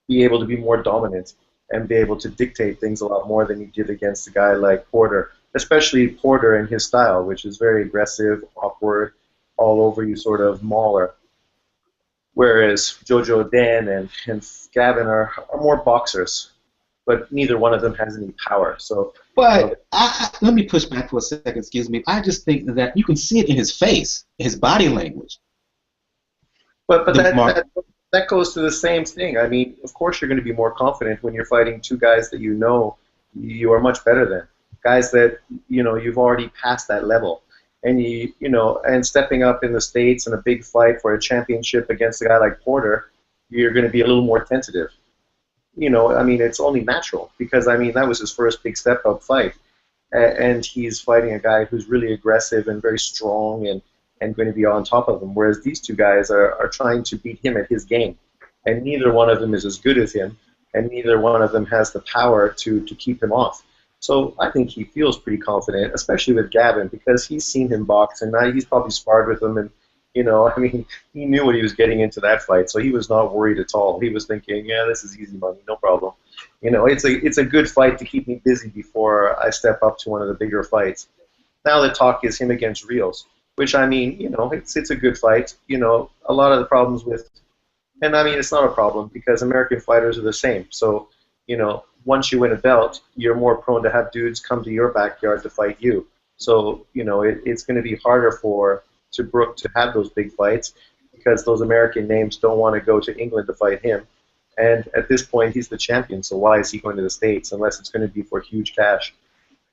be able to be more dominant and be able to dictate things a lot more than he did against a guy like Porter, especially Porter and his style, which is very aggressive, awkward, all over you sort of mauler. Whereas Jojo Dan and Gavin are more boxers, but neither one of them has any power. So, but let me push back for a second. Excuse me. I just think that you can see it in his face, his body language. But that goes to the same thing. Of course you're going to be more confident when you're fighting two guys that you are much better than, guys that you've already passed that level, and and stepping up in the States in a big fight for a championship against a guy like Porter, you're going to be a little more tentative. It's only natural because, that was his first big step-up fight. And he's fighting a guy who's really aggressive and very strong and going to be on top of him, whereas these two guys are trying to beat him at his game. And neither one of them is as good as him, and neither one of them has the power to keep him off. So I think he feels pretty confident, especially with Gavin, because he's seen him box, and now he's probably sparred with him, and he knew what he was getting into that fight, so he was not worried at all. He was thinking, yeah, this is easy money, no problem. It's a good fight to keep me busy before I step up to one of the bigger fights. Now the talk is him against Rios, which, it's a good fight. A lot of the problems with, and it's not a problem because American fighters are the same. So, once you win a belt, you're more prone to have dudes come to your backyard to fight you. So, it's going to be harder to Brook to have those big fights because those American names don't want to go to England to fight him. And at this point, he's the champion, so why is he going to the States unless it's going to be for huge cash?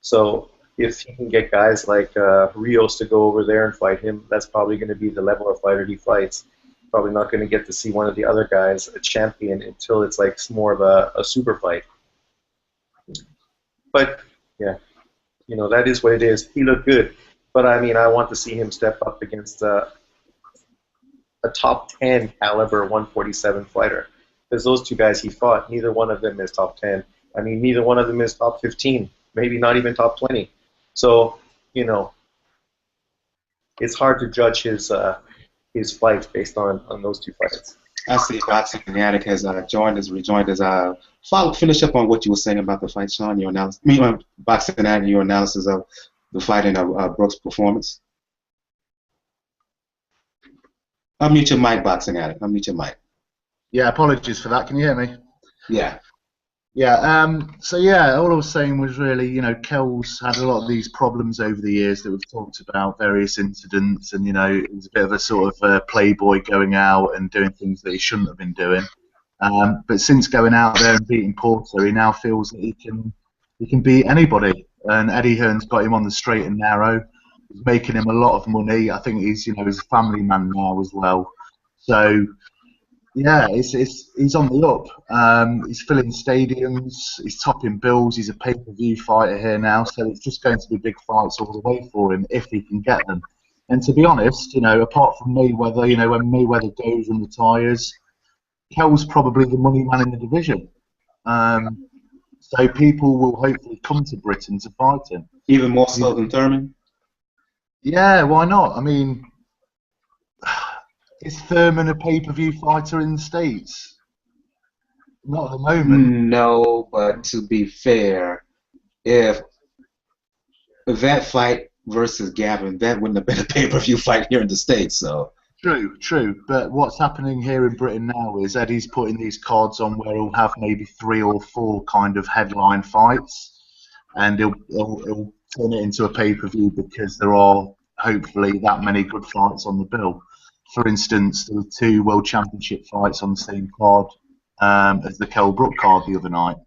So if he can get guys like Rios to go over there and fight him, that's probably going to be the level of fighter he fights. Probably not going to get to see one of the other guys, a champion, until it's like more of a super fight. But, yeah, that is what it is. He looked good. But, I mean, I want to see him step up against a top 10 caliber 147 fighter. Because those two guys he fought, neither one of them is top 10. I mean, neither one of them is top 15, maybe not even top 20. So, it's hard to judge his fights based on those two fights. I see Boxing Fanatic has rejoined us. Finish up on what you were saying about the fight, Sean. Your analysis. Boxing Fanatic, your analysis of the fighting of Brook's performance. Unmute your mic, Boxing Addict. Unmute your mic. Yeah, apologies for that. Can you hear me? Yeah. Yeah. So yeah, all I was saying was really, Kell's had a lot of these problems over the years that we've talked about, various incidents, and it was a bit of a sort of playboy going out and doing things that he shouldn't have been doing. But since going out there and beating Porter, he now feels that he can beat anybody. And Eddie Hearn's got him on the straight and narrow. He's making him a lot of money. I think he's he's a family man now as well. So yeah, he's on the up. He's filling stadiums. He's topping bills. He's a pay-per-view fighter here now. So it's just going to be big fights all the way for him if he can get them. And to be honest, apart from Mayweather, when Mayweather goes and retires, Kell's probably the money man in the division. So people will hopefully come to Britain to fight him. Even more so than Thurman? Yeah, why not? I mean, is Thurman a pay-per-view fighter in the States? Not at the moment. No, but to be fair, if that fight versus Gavin, that wouldn't have been a pay-per-view fight here in the States. So True. But what's happening here in Britain now is Eddie's putting these cards on where he'll have maybe 3 or 4 kind of headline fights, and he'll turn it into a pay-per-view because there are hopefully that many good fights on the bill. For instance, there were 2 World Championship fights on the same card as the Kell Brook card the other night.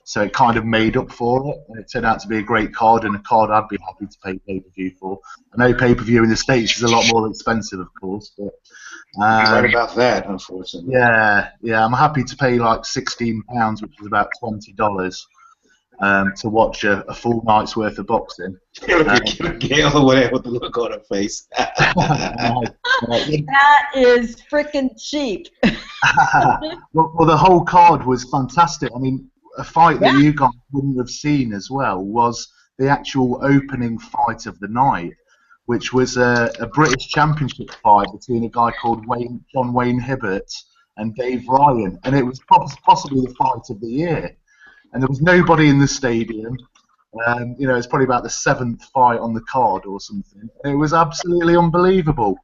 So it kind of made up for it, and it turned out to be a great card and a card I'd be happy to pay pay-per-view for. I know pay-per-view in the States is a lot more expensive, of course, but you're right about that, unfortunately. Yeah, I'm happy to pay like £16, which is about $20, to watch a full night's worth of boxing. Geale or whatever with the look on her face. That is freaking cheap. Well, the whole card was fantastic. I mean, a fight that you guys wouldn't have seen as well was the actual opening fight of the night, which was a British Championship fight between a guy called John Wayne Hibbert and Dave Ryan, and it was possibly the fight of the year. And there was nobody in the stadium. It's probably about the 7th fight on the card or something. It was absolutely unbelievable.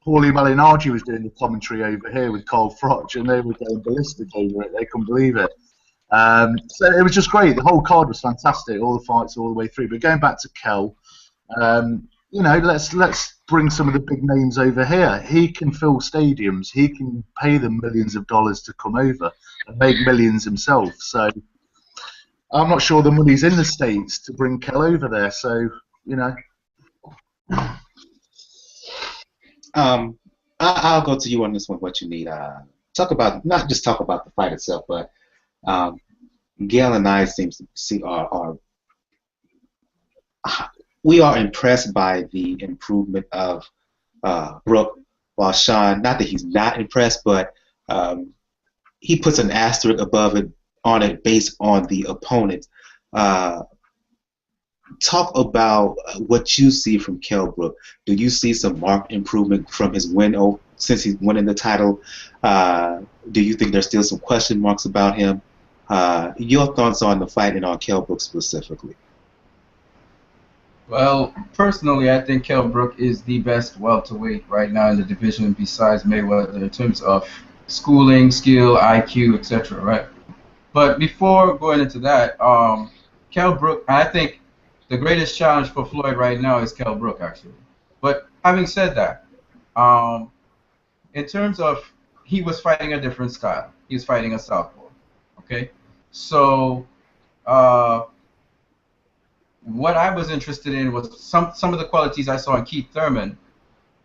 Paulie Malignaggi was doing the commentary over here with Carl Froch, and they were going ballistic over it. They couldn't believe it. So it was just great. The whole card was fantastic, all the fights all the way through. But going back to Kell, let's bring some of the big names over here. He can fill stadiums. He can pay them millions of dollars to come over and make millions himself. So I'm not sure the money's in the States to bring Kell over there. So, I'll go to you on this one. What you need? Not just talk about the fight itself, but Geale and I seem to see we are impressed by the improvement of Brook, while Sean, not that he's not impressed, but he puts an asterisk above it on it based on the opponent. Talk about what you see from Kell Brook. Do you see some marked improvement from his win since he's winning the title? Do you think there's still some question marks about him? Your thoughts on the fight and on Kell Brook specifically? Well, personally, I think Kell Brook is the best welterweight right now in the division besides Mayweather in terms of schooling, skill, IQ, etc. Right? But before going into that, Kell Brook, I think the greatest challenge for Floyd right now is Kell Brook, actually. But having said that, in terms of he was fighting a different style. He was fighting a southpaw. Okay, so what I was interested in was some of the qualities I saw in Keith Thurman.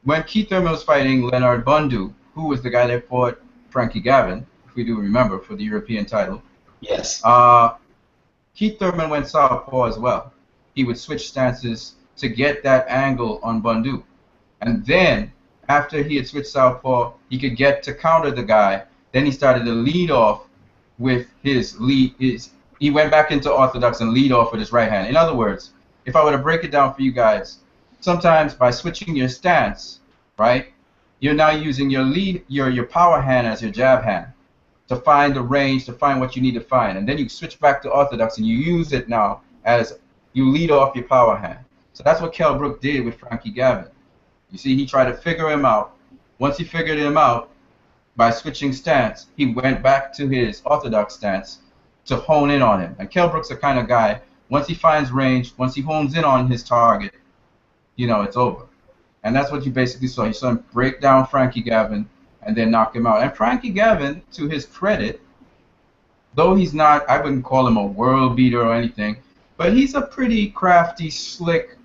When Keith Thurman was fighting Leonard Bundu, who was the guy that fought Frankie Gavin, if we do remember, for the European title. Yes. Keith Thurman went southpaw as well. He would switch stances to get that angle on Bundu. And then, after he had switched southpaw, he could get to counter the guy. Then he started to lead off with his lead. He went back into orthodox and lead off with his right hand. In other words, if I were to break it down for you guys, sometimes by switching your stance, right, you're now using your power hand as your jab hand to find the range, to find what you need to find. And then you switch back to orthodox and you use it now as you lead off your power hand. So that's what Kell Brook did with Frankie Gavin. You see, he tried to figure him out. Once he figured him out, by switching stance, he went back to his orthodox stance to hone in on him. And Kell Brook's the kind of guy, once he finds range, once he hones in on his target, you know, it's over. And that's what you basically saw. You saw him break down Frankie Gavin and then knock him out. And Frankie Gavin, to his credit, though he's not, I wouldn't call him a world beater or anything, but he's a pretty crafty, slick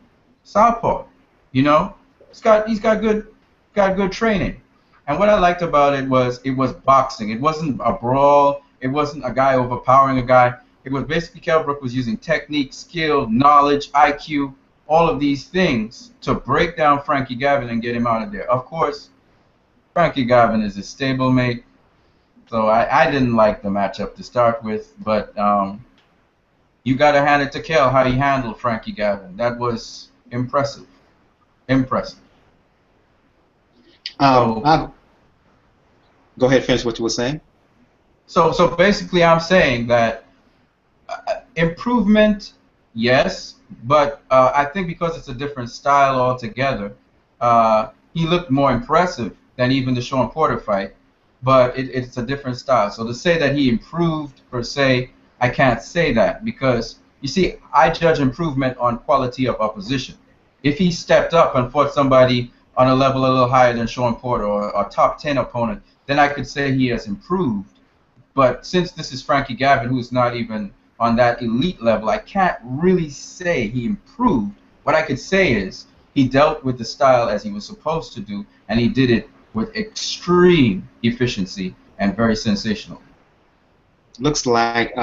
southpaw, you know? He's got good training. And what I liked about it was boxing. It wasn't a brawl. It wasn't a guy overpowering a guy. It was basically Kell Brook was using technique, skill, knowledge, IQ, all of these things to break down Frankie Gavin and get him out of there. Of course, Frankie Gavin is a stablemate, so I didn't like the matchup to start with, but you got to hand it to Kell how he handled Frankie Gavin. That was impressive. Impressive. Go ahead, finish what you were saying. So basically, I'm saying that improvement, yes, but I think because it's a different style altogether, he looked more impressive than even the Sean Porter fight, but it's a different style. So to say that he improved per se, I can't say that because, you see, I judge improvement on quality of opposition. If he stepped up and fought somebody on a level a little higher than Sean Porter or a top 10 opponent, then I could say he has improved. But since this is Frankie Gavin, who's not even on that elite level, I can't really say he improved. What I could say is he dealt with the style as he was supposed to do, and he did it with extreme efficiency and very sensational. Looks like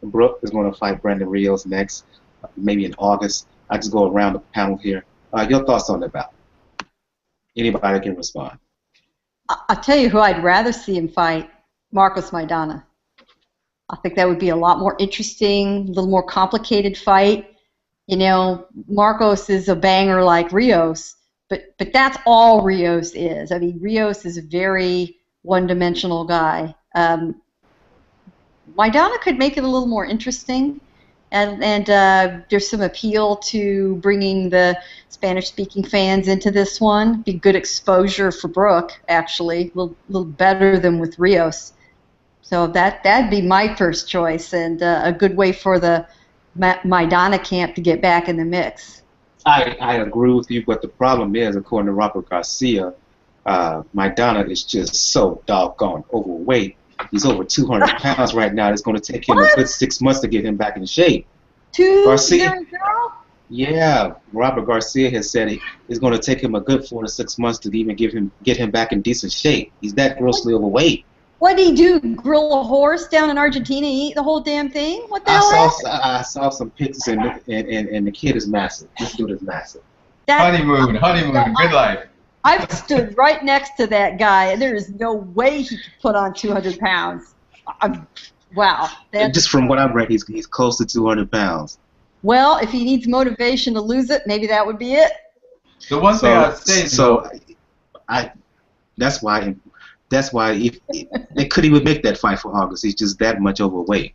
Brook is going to fight Brandon Rios next, maybe in August. I just go around the panel here. Your thoughts on that bout? Anybody can respond. I'll tell you who I'd rather see him fight, Marcos Maidana. I think that would be a lot more interesting, a little more complicated fight. You know, Marcos is a banger like Rios, but that's all Rios is. I mean, Rios is a very one-dimensional guy. Maidana could make it a little more interesting, and there's some appeal to bringing the Spanish-speaking fans into this one. Be good exposure for Brook, actually, a little better than with Rios. So that'd be my first choice, and a good way for the Maidana camp to get back in the mix. I agree with you, but the problem is, according to Robert Garcia, Maidana is just so doggone overweight. He's over 200 pounds right now. It's going to take him a good 6 months to get him back in shape. 200? Yeah, Robert Garcia has said it's going to take him a good 4 to 6 months to even get him back in decent shape. He's that grossly overweight. What did he do? Grill a horse down in Argentina and eat the whole damn thing? What the hell happened? I saw some pictures, and the kid is massive. This dude is massive. Honeymoon, good life. I've stood right next to that guy, and there is no way he could put on 200 pounds. Wow. Just from what I've read, he's close to 200 pounds. Well, if he needs motivation to lose it, maybe that would be it. The one thing I'd say, that's why if they couldn't even make that fight for August. He's just that much overweight.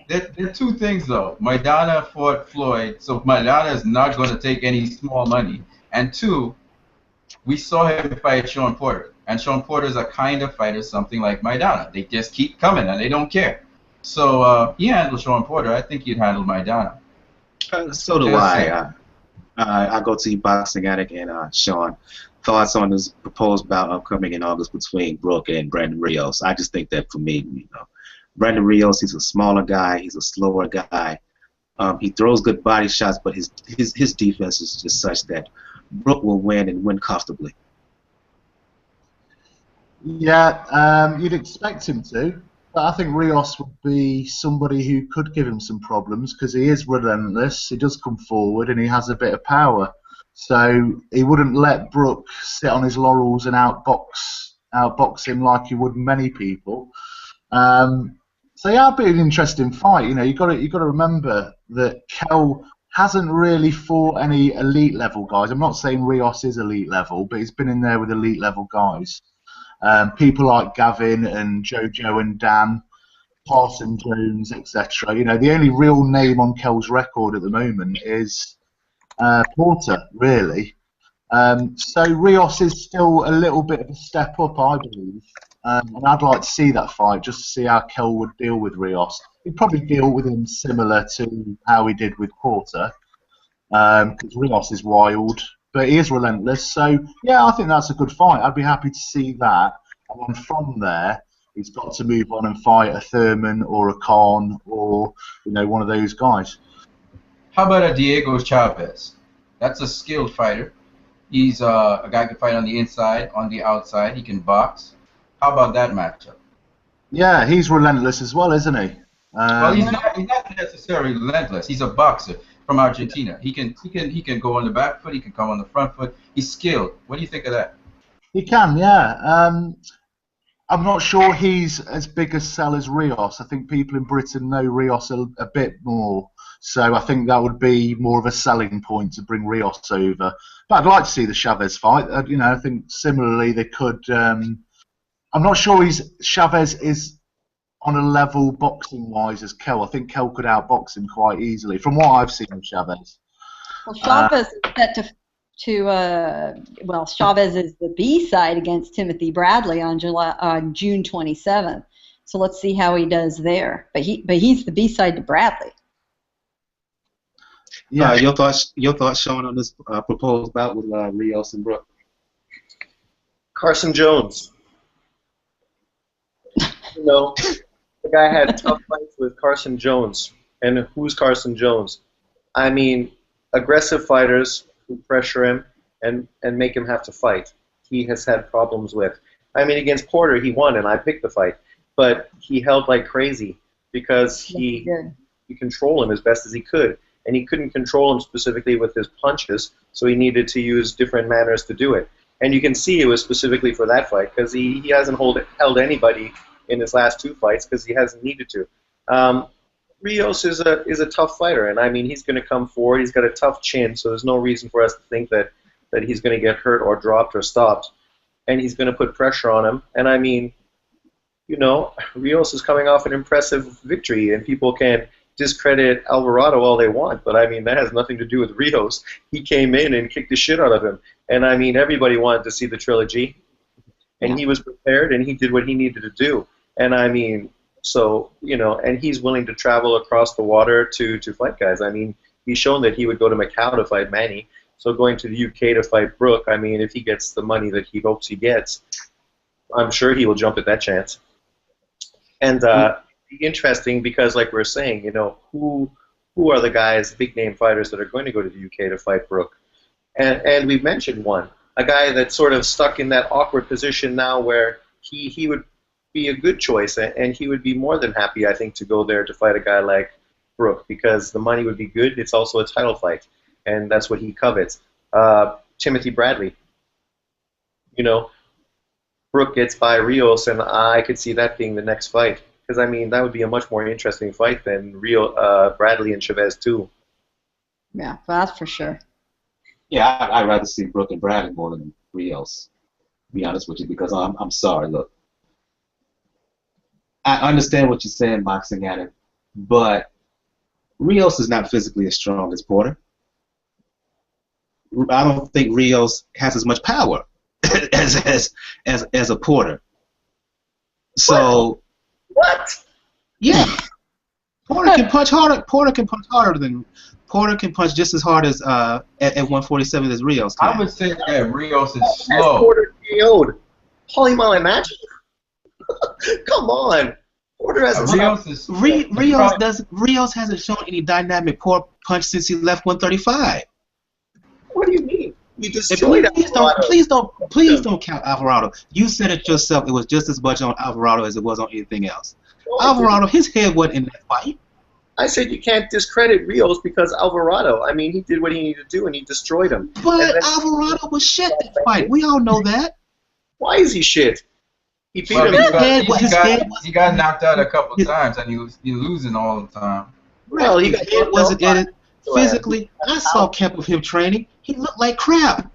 There are two things though. Maidana fought Floyd, so Maidana is not going to take any small money. And two, we saw him fight Sean Porter, and Sean Porter is a kind of fighter, something like Maidana. They just keep coming and they don't care. So he handled Sean Porter. I think he'd handle Maidana. So do I. I go to Boxing Addict and Sean. Thoughts on this proposed bout upcoming in August between Brook and Brandon Rios? I just think that for me, Brandon Rios, he's a smaller guy, he's a slower guy. He throws good body shots, but his defense is just such that Brook will win and win comfortably. Yeah, you'd expect him to, but I think Rios would be somebody who could give him some problems because he is relentless, he does come forward, and he has a bit of power. So he wouldn't let Brook sit on his laurels and outbox him like he would many people. So yeah, it'd be an interesting fight. You got to remember that Kell hasn't really fought any elite level guys. I'm not saying Rios is elite level, but he's been in there with elite level guys. People like Gavin and Jojo and Dan, Parson Jones, etc. The only real name on Kell's record at the moment is Porter, really. So Rios is still a little bit of a step up, I believe. And I'd like to see that fight just to see how Kell would deal with Rios. He'd probably deal with him similar to how he did with Porter, because Rios is wild, but he is relentless. So yeah, I think that's a good fight. I'd be happy to see that. And then from there, he's got to move on and fight a Thurman or a Khan or one of those guys. How about a Diego Chavez? That's a skilled fighter. He's a guy who can fight on the inside, on the outside. He can box. How about that matchup? Yeah, he's relentless as well, isn't he? Well, he's not necessarily relentless. He's a boxer from Argentina. He can go on the back foot. He can come on the front foot. He's skilled. What do you think of that? He can, yeah. I'm not sure he's as big a sell as Rios. I think people in Britain know Rios a bit more. So I think that would be more of a selling point to bring Rios over. But I'd like to see the Chavez fight. I think similarly they could. I'm not sure Chavez is on a level boxing-wise as Kell. I think Kell could outbox him quite easily, from what I've seen of Chavez. Well, Chavez is set Chavez is the B side against Timothy Bradley on June 27th. So let's see how he does there. But he's the B side to Bradley. Yeah, your thoughts, Sean, on this proposed bout with Rios and Brook? Carson Jones. The guy had tough fights with Carson Jones. And who's Carson Jones? I mean, aggressive fighters who pressure him and make him have to fight. He has had problems with. I mean, against Porter, he won, and I picked the fight. But he held like crazy because he controlled him as best as he could. And he couldn't control him specifically with his punches, so he needed to use different manners to do it. And you can see it was specifically for that fight because he hasn't held anybody in his last two fights because he hasn't needed to. Rios is a tough fighter, and I mean he's going to come forward. He's got a tough chin, so there's no reason for us to think that he's going to get hurt or dropped or stopped. And he's going to put pressure on him. And I mean, Rios is coming off an impressive victory, and people can discredit Alvarado all they want, but I mean that has nothing to do with Rios. He came in and kicked the shit out of him, and I mean everybody wanted to see the trilogy, and he was prepared and he did what he needed to do, and I mean and he's willing to travel across the water to fight guys. I mean he's shown that he would go to Macau to fight Manny, so going to the UK to fight Brook, I mean if he gets the money that he hopes he gets, I'm sure he will jump at that chance. And interesting because, like we're saying, who are the guys, big name fighters that are going to go to the UK to fight Brook? And we've mentioned one, a guy that's sort of stuck in that awkward position now where he would be a good choice, and he would be more than happy, I think, to go there to fight a guy like Brook because the money would be good. It's also a title fight, and that's what he covets. Timothy Bradley. Brook gets by Rios, and I could see that being the next fight. Because, I mean, that would be a much more interesting fight than Bradley and Chavez, too. Yeah, that's for sure. Yeah, I'd rather see Brook and Bradley more than Rios, to be honest with you, because I'm sorry, look. I understand what you're saying, Boxing Addict, but Rios is not physically as strong as Porter. I don't think Rios has as much power as a Porter. So... What? Yeah. Porter can punch harder. Porter can punch just as hard as at 147 as Rios can. I would say that Rios is As slow. Porter KO'd. Holy moly, imagine. Come on. Porter has Rios is slow. Rios hasn't shown any dynamic punch since he left 135. What do you mean? You destroyed Please don't count Alvarado. You said it yourself. It was just as much on Alvarado as it was on anything else. Alvarado, his head wasn't in that fight. I said you can't discredit Rios because Alvarado. I mean, he did what he needed to do and he destroyed him. But Alvarado was shit that fight. We all know that. Why is he shit? He beat him. He got knocked out a couple times and he was losing all the time. Well, his head wasn't in it. Physically, I saw camp of him training. He looked like crap.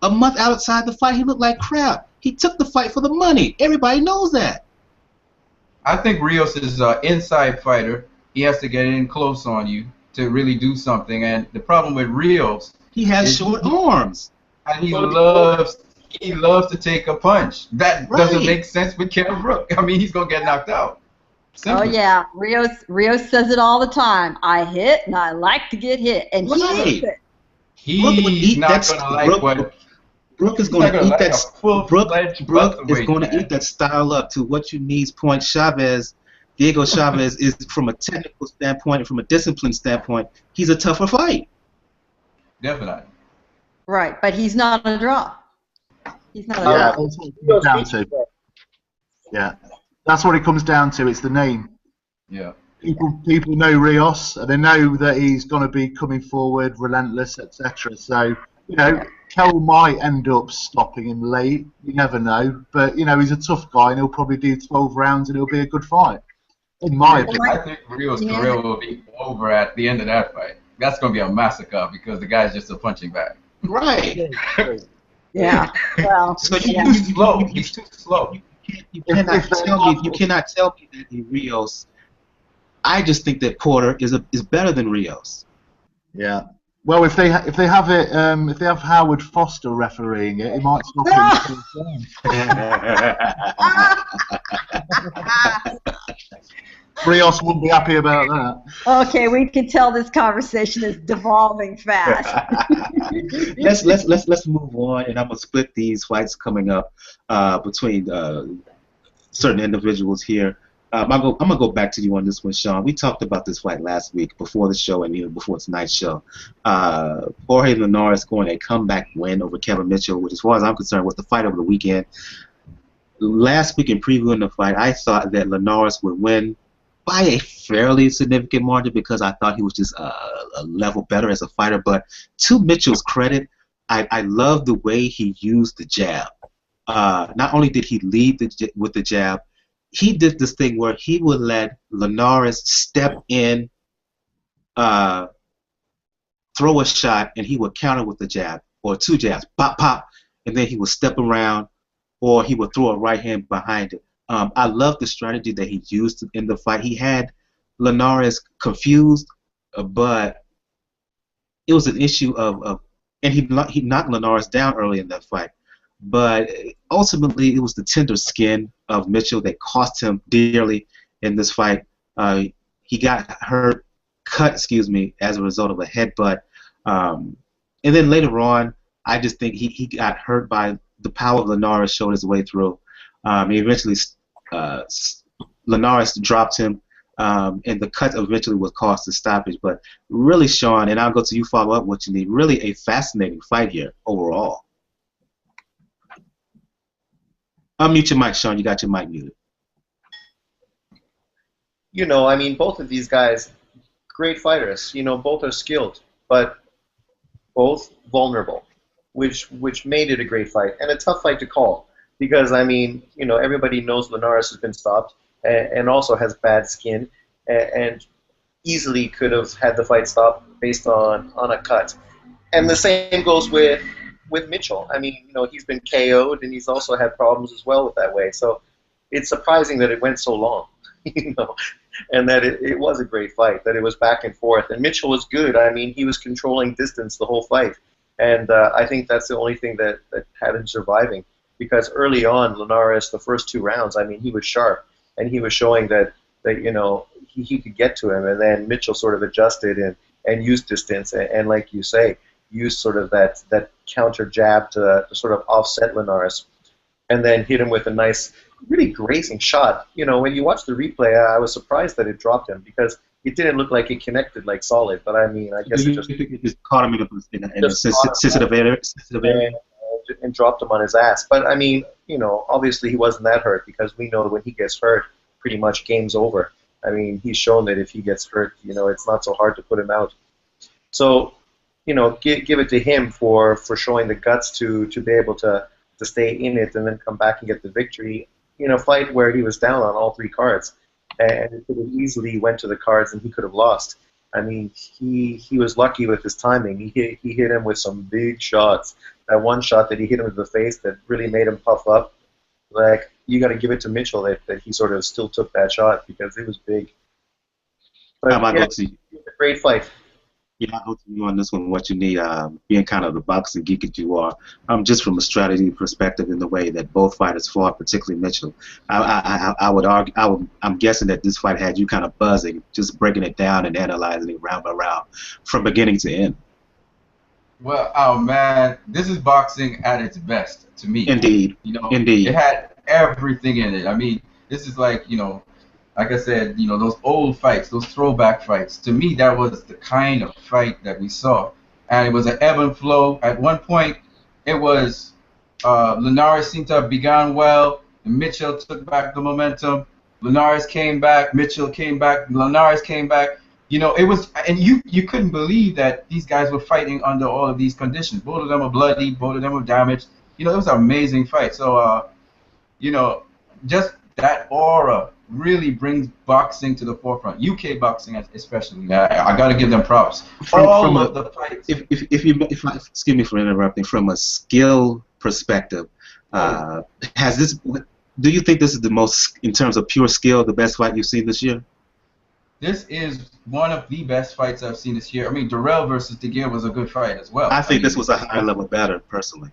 A month outside the fight, he looked like crap. He took the fight for the money. Everybody knows that. I think Rios is an inside fighter. He has to get in close on you to really do something. And the problem with Rios, he has short arms. And he loves to take a punch. That doesn't make sense with Kell Brook. I mean, he's gonna get knocked out. Simple. Oh yeah, Rios says it all the time. I hit and I like to get hit, and he's not gonna like what. Brooke is going to eat that. Brooke is going to eat that style up to what you need. Diego Chavez is from a technical standpoint and from a discipline standpoint. He's a tougher fight. Definitely. Right, but he's not a draw. He's not a draw. Yeah, that's what it comes down to. It's the name. Yeah. People know Rios, and they know that he's going to be coming forward, relentless, etc. So, Kell might end up stopping him late. You never know. But, he's a tough guy, and he'll probably do 12 rounds, and it'll be a good fight. In my opinion. I think Rios' career will be over at the end of that fight. That's going to be a massacre because the guy's just a punching bag. Right. Yeah. Well, so he's slow. He's too slow. You cannot tell me that in Rios. I just think that Porter is better than Rios. Yeah. Well, if they have Howard Foster refereeing it, he might stop him. Rios wouldn't be happy about that. Okay, we can tell this conversation is devolving fast. let's move on, and I'm gonna split these fights coming up between certain individuals here. I'm gonna go back to you on this one, Sean. We talked about this fight last week before the show and even before tonight's show. Jorge Linares scoring a comeback win over Kevin Mitchell, which, as far as I'm concerned, was the fight over the weekend. Last week in previewing the fight, I thought that Linares would win by a fairly significant margin because I thought he was just a level better as a fighter. But to Mitchell's credit, I love the way he used the jab. Not only did he lead with the jab, he did this thing where he would let Linares step in, throw a shot, and he would counter with the jab, or two jabs, pop, pop, and then he would step around, or he would throw a right hand behind it. I love the strategy that he used in the fight. He had Linares confused, but it was an issue and he knocked Linares down early in that fight. But ultimately, it was the tender skin of Mitchell that cost him dearly in this fight. He got cut, as a result of a headbutt. And then later on, I just think he got hurt by the power of Linares showed his way through. Eventually, Linares dropped him, and the cut eventually was cost the stoppage. But really, Sean, and I'll go to you, follow up what you need. Really a fascinating fight here overall. Unmute your mic, Sean. You got your mic muted. Both of these guys, great fighters. Both are skilled, but both vulnerable, which made it a great fight and a tough fight to call. Because, everybody knows Linares has been stopped and also has bad skin and easily could have had the fight stopped based on a cut. And the same goes with Mitchell. He's been KO'd and he's also had problems as well with that way. So it's surprising that it went so long, and that it was a great fight, that it was back and forth. And Mitchell was good. He was controlling distance the whole fight. And I think that's the only thing that had him surviving. Because early on, Linares, the first 2 rounds, he was sharp, and he was showing that he could get to him, and then Mitchell sort of adjusted and used distance, and like you say, used sort of that counter jab to sort of offset Linares, and then hit him with a nice, really grazing shot. You know, when you watch the replay, I was surprised that it dropped him because it didn't look like it connected like solid. But I mean, I guess it just caught him in a sensitive area. And dropped him on his ass. But I mean, you know, obviously he wasn't that hurt because we know when he gets hurt, pretty much game's over. I mean, he's shown that if he gets hurt, you know, it's not so hard to put him out. So, you know, give it to him for showing the guts to be able to stay in it and then come back and get the victory in a fight where he was down on all 3 cards. And it could have easily went to the cards and he could have lost. I mean, he was lucky with his timing. He hit him with some big shots. That one shot that he hit him in the face that really made him puff up. Like, you got to give it to Mitchell that he sort of still took that shot because it was big. But How about yeah, go to you? a great fight. Yeah, I'll go to you on this one. What you need, being kind of the boxing geek that you are, just from a strategy perspective, in the way that both fighters fought, particularly Mitchell. I would argue. I'm guessing that this fight had you kind of buzzing, just breaking it down and analyzing it round by round, from beginning to end. Well, oh man, this is boxing at its best to me. Indeed. You know, Indeed. it had everything in it. I mean, this is like, you know, like I said, you know, those old fights, those throwback fights. To me, that was the kind of fight that we saw, and it was an ebb and flow. At one point, it was Linares seemed to have begun well, and Mitchell took back the momentum. Linares came back, Mitchell came back, Linares came back. You know, it was, and you couldn't believe that these guys were fighting under all of these conditions. Both of them were bloody, both of them were damaged. You know, it was an amazing fight. So, you know, just that aura really brings boxing to the forefront. UK boxing, especially. I got to give them props. All of the fights. Excuse me for interrupting. From a skill perspective, has this? Do you think this is the most, in terms of pure skill, the best fight you've seen this year? This is one of the best fights I've seen this year. I mean, Durrell versus Geale was a good fight as well. I think this was a higher level battle, personally.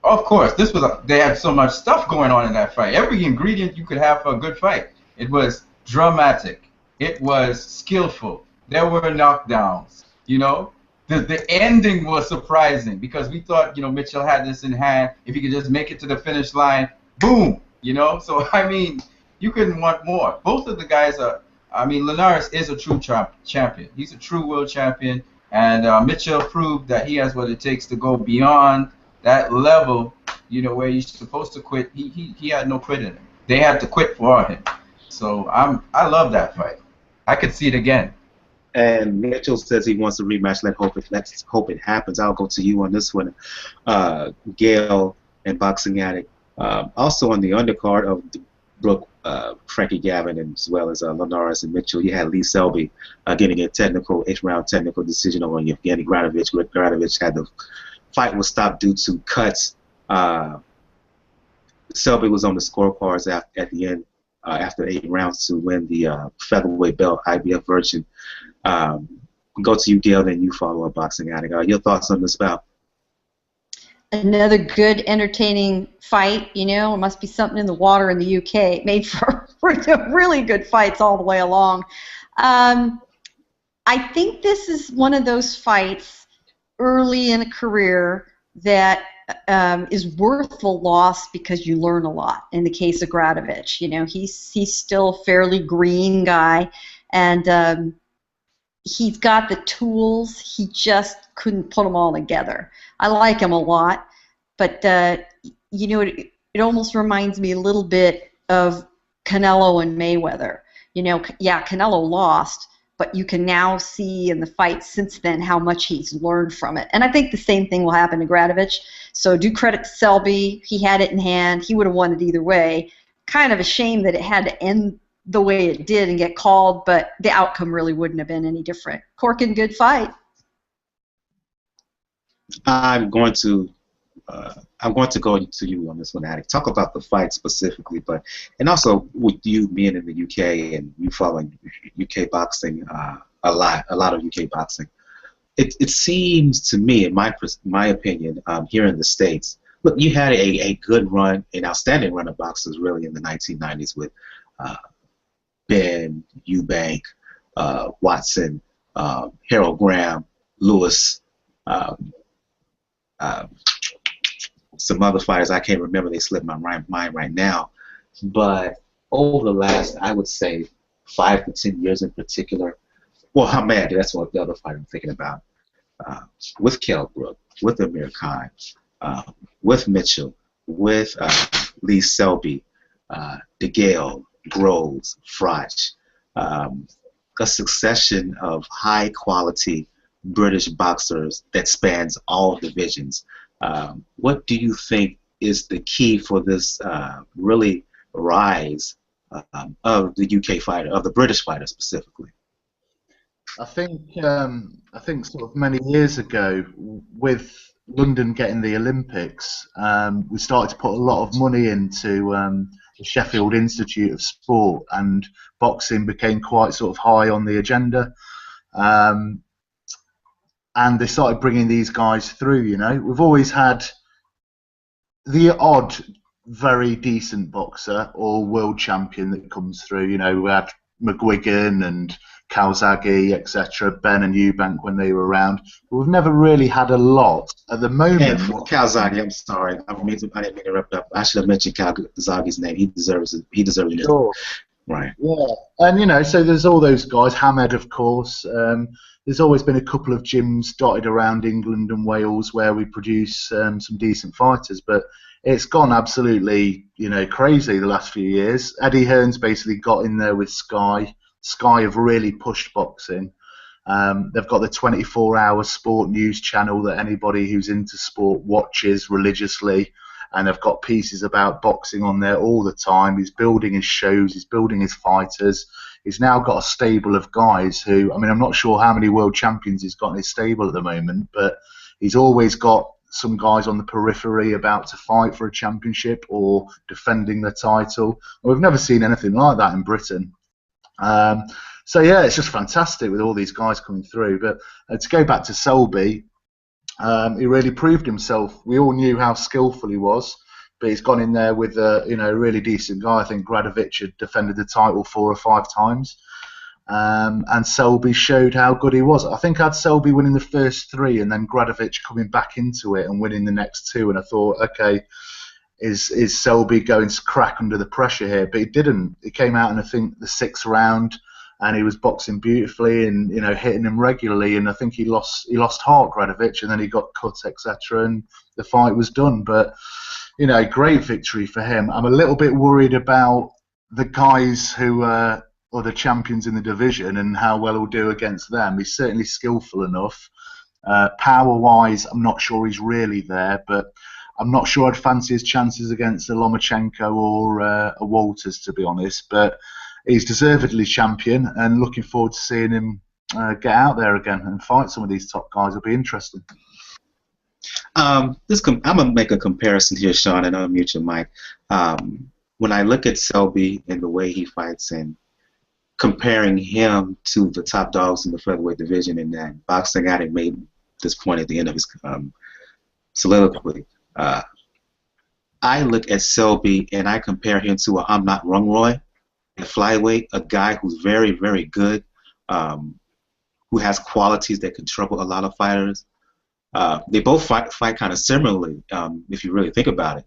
Of course, this was they had so much stuff going on in that fight. Every ingredient you could have for a good fight. It was dramatic. It was skillful. There were knockdowns. You know, the ending was surprising because we thought, you know, Mitchell had this in hand. If he could just make it to the finish line, boom. You know, so I mean, you couldn't want more. Both of the guys are. I mean, Linares is a true champion. He's a true world champion, and Mitchell proved that he has what it takes to go beyond that level. You know, where he's supposed to quit. He had no quit in him. They had to quit for him. So I love that fight. I could see it again. And Mitchell says he wants a rematch. Let's hope it happens. I'll go to you on this one. Geale and Boxing Addict. Also on the undercard of the Brook, Frankie Gavin, and as well as Linares and Mitchell, you had Lee Selby getting a 8th-round technical decision over Evgeny Gradovich. Gradovich had the fight was stopped due to cuts. Selby was on the scorecards at the end after 8 rounds to win the featherweight belt, IBF version. Go to you, Geale, then you follow up Boxing Addict. Your thoughts on this bout? Another good, entertaining fight. You know, it must be something in the water in the UK. It made for really good fights all the way along. I think this is one of those fights early in a career that is worth the loss because you learn a lot. In the case of Gradovich, you know, he's still a fairly green guy, and he's got the tools. He just couldn't put them all together. I like him a lot, but you know, it almost reminds me a little bit of Canelo and Mayweather. You know, yeah, Canelo lost, but you can now see in the fight since then how much he's learned from it. And I think the same thing will happen to Gradovich. So do credit to Selby. He had it in hand. He would have won it either way. Kind of a shame that it had to end the way it did and get called, but the outcome really wouldn't have been any different. Corking, good fight. I'm going to go to you on this one, Addict. Talk about the fight specifically, and also with you being in the UK and you following UK boxing a lot of UK boxing. It seems to me, in my opinion, here in the States, look, you had a good run, an outstanding run of boxers really in the 1990s with Ben, Eubank, Watson, Harold Graham, Lewis, some other fighters I can't remember. They slip my mind right now. But over the last, I would say, 5 to 10 years in particular, well, Hamed, that's what the other fighter I'm thinking about, with Kell Brook, with Amir Khan, with Mitchell, with Lee Selby, Geale, Groves, Frotch, a succession of high-quality British boxers that spans all divisions. What do you think is the key for this really rise of the UK fighter, of the British fighter specifically? I think sort of many years ago, with London getting the Olympics, we started to put a lot of money into the Sheffield Institute of Sport, and boxing became quite sort of high on the agenda. And they started bringing these guys through. You know, we've always had the odd very decent boxer or world champion that comes through. You know, we had McGuigan and Calzaghe, etc., Ben and Eubank when they were around. But we've never really had a lot at the moment. And for Calzaghe, I'm sorry, I didn't mean to interrupt. I should have mentioned Calzaghe's name. He deserves it. He deserves it. Sure. Right. Yeah, and you know, so there's all those guys. Hamed, of course. There's always been a couple of gyms dotted around England and Wales where we produce some decent fighters, but it's gone absolutely, you know, crazy the last few years. Eddie Hearn's basically got in there with Sky. Sky have really pushed boxing. They've got the 24-hour sport news channel that anybody who's into sport watches religiously, and they've got pieces about boxing on there all the time. He's building his shows, he's building his fighters. He's now got a stable of guys who, I mean, I'm not sure how many world champions he's got in his stable at the moment, but he's always got some guys on the periphery about to fight for a championship or defending the title. We've never seen anything like that in Britain. So yeah, it's just fantastic with all these guys coming through. But to go back to Selby, he really proved himself. We all knew how skillful he was, but he's gone in there with a really decent guy. I think Gradovich had defended the title 4 or 5 times, and Selby showed how good he was. I think I had Selby winning the first 3, and then Gradovich coming back into it and winning the next 2. And I thought, okay, is Selby going to crack under the pressure here? But he didn't. He came out in, I think, the 6th round, and he was boxing beautifully and, you know, hitting him regularly. And I think he lost heart, Gradovich, and then he got cut, etc. And the fight was done. But, you know, great victory for him. I'm a little bit worried about the guys who are the champions in the division and how well he'll do against them. He's certainly skillful enough. Power-wise, I'm not sure he's really there, but I'm not sure I'd fancy his chances against a Lomachenko or a Walters, to be honest. But he's deservedly champion, and looking forward to seeing him get out there again and fight some of these top guys. It'll be interesting. I'm going to make a comparison here, Sean, and I'll mute your mic. When I look at Selby and the way he fights and comparing him to the top dogs in the featherweight division, and that boxing addict made this point at the end of his soliloquy, I look at Selby and I compare him to a I'm Not Rungroy at flyweight, a guy who's very, very good, who has qualities that can trouble a lot of fighters. They both fight kind of similarly, if you really think about it.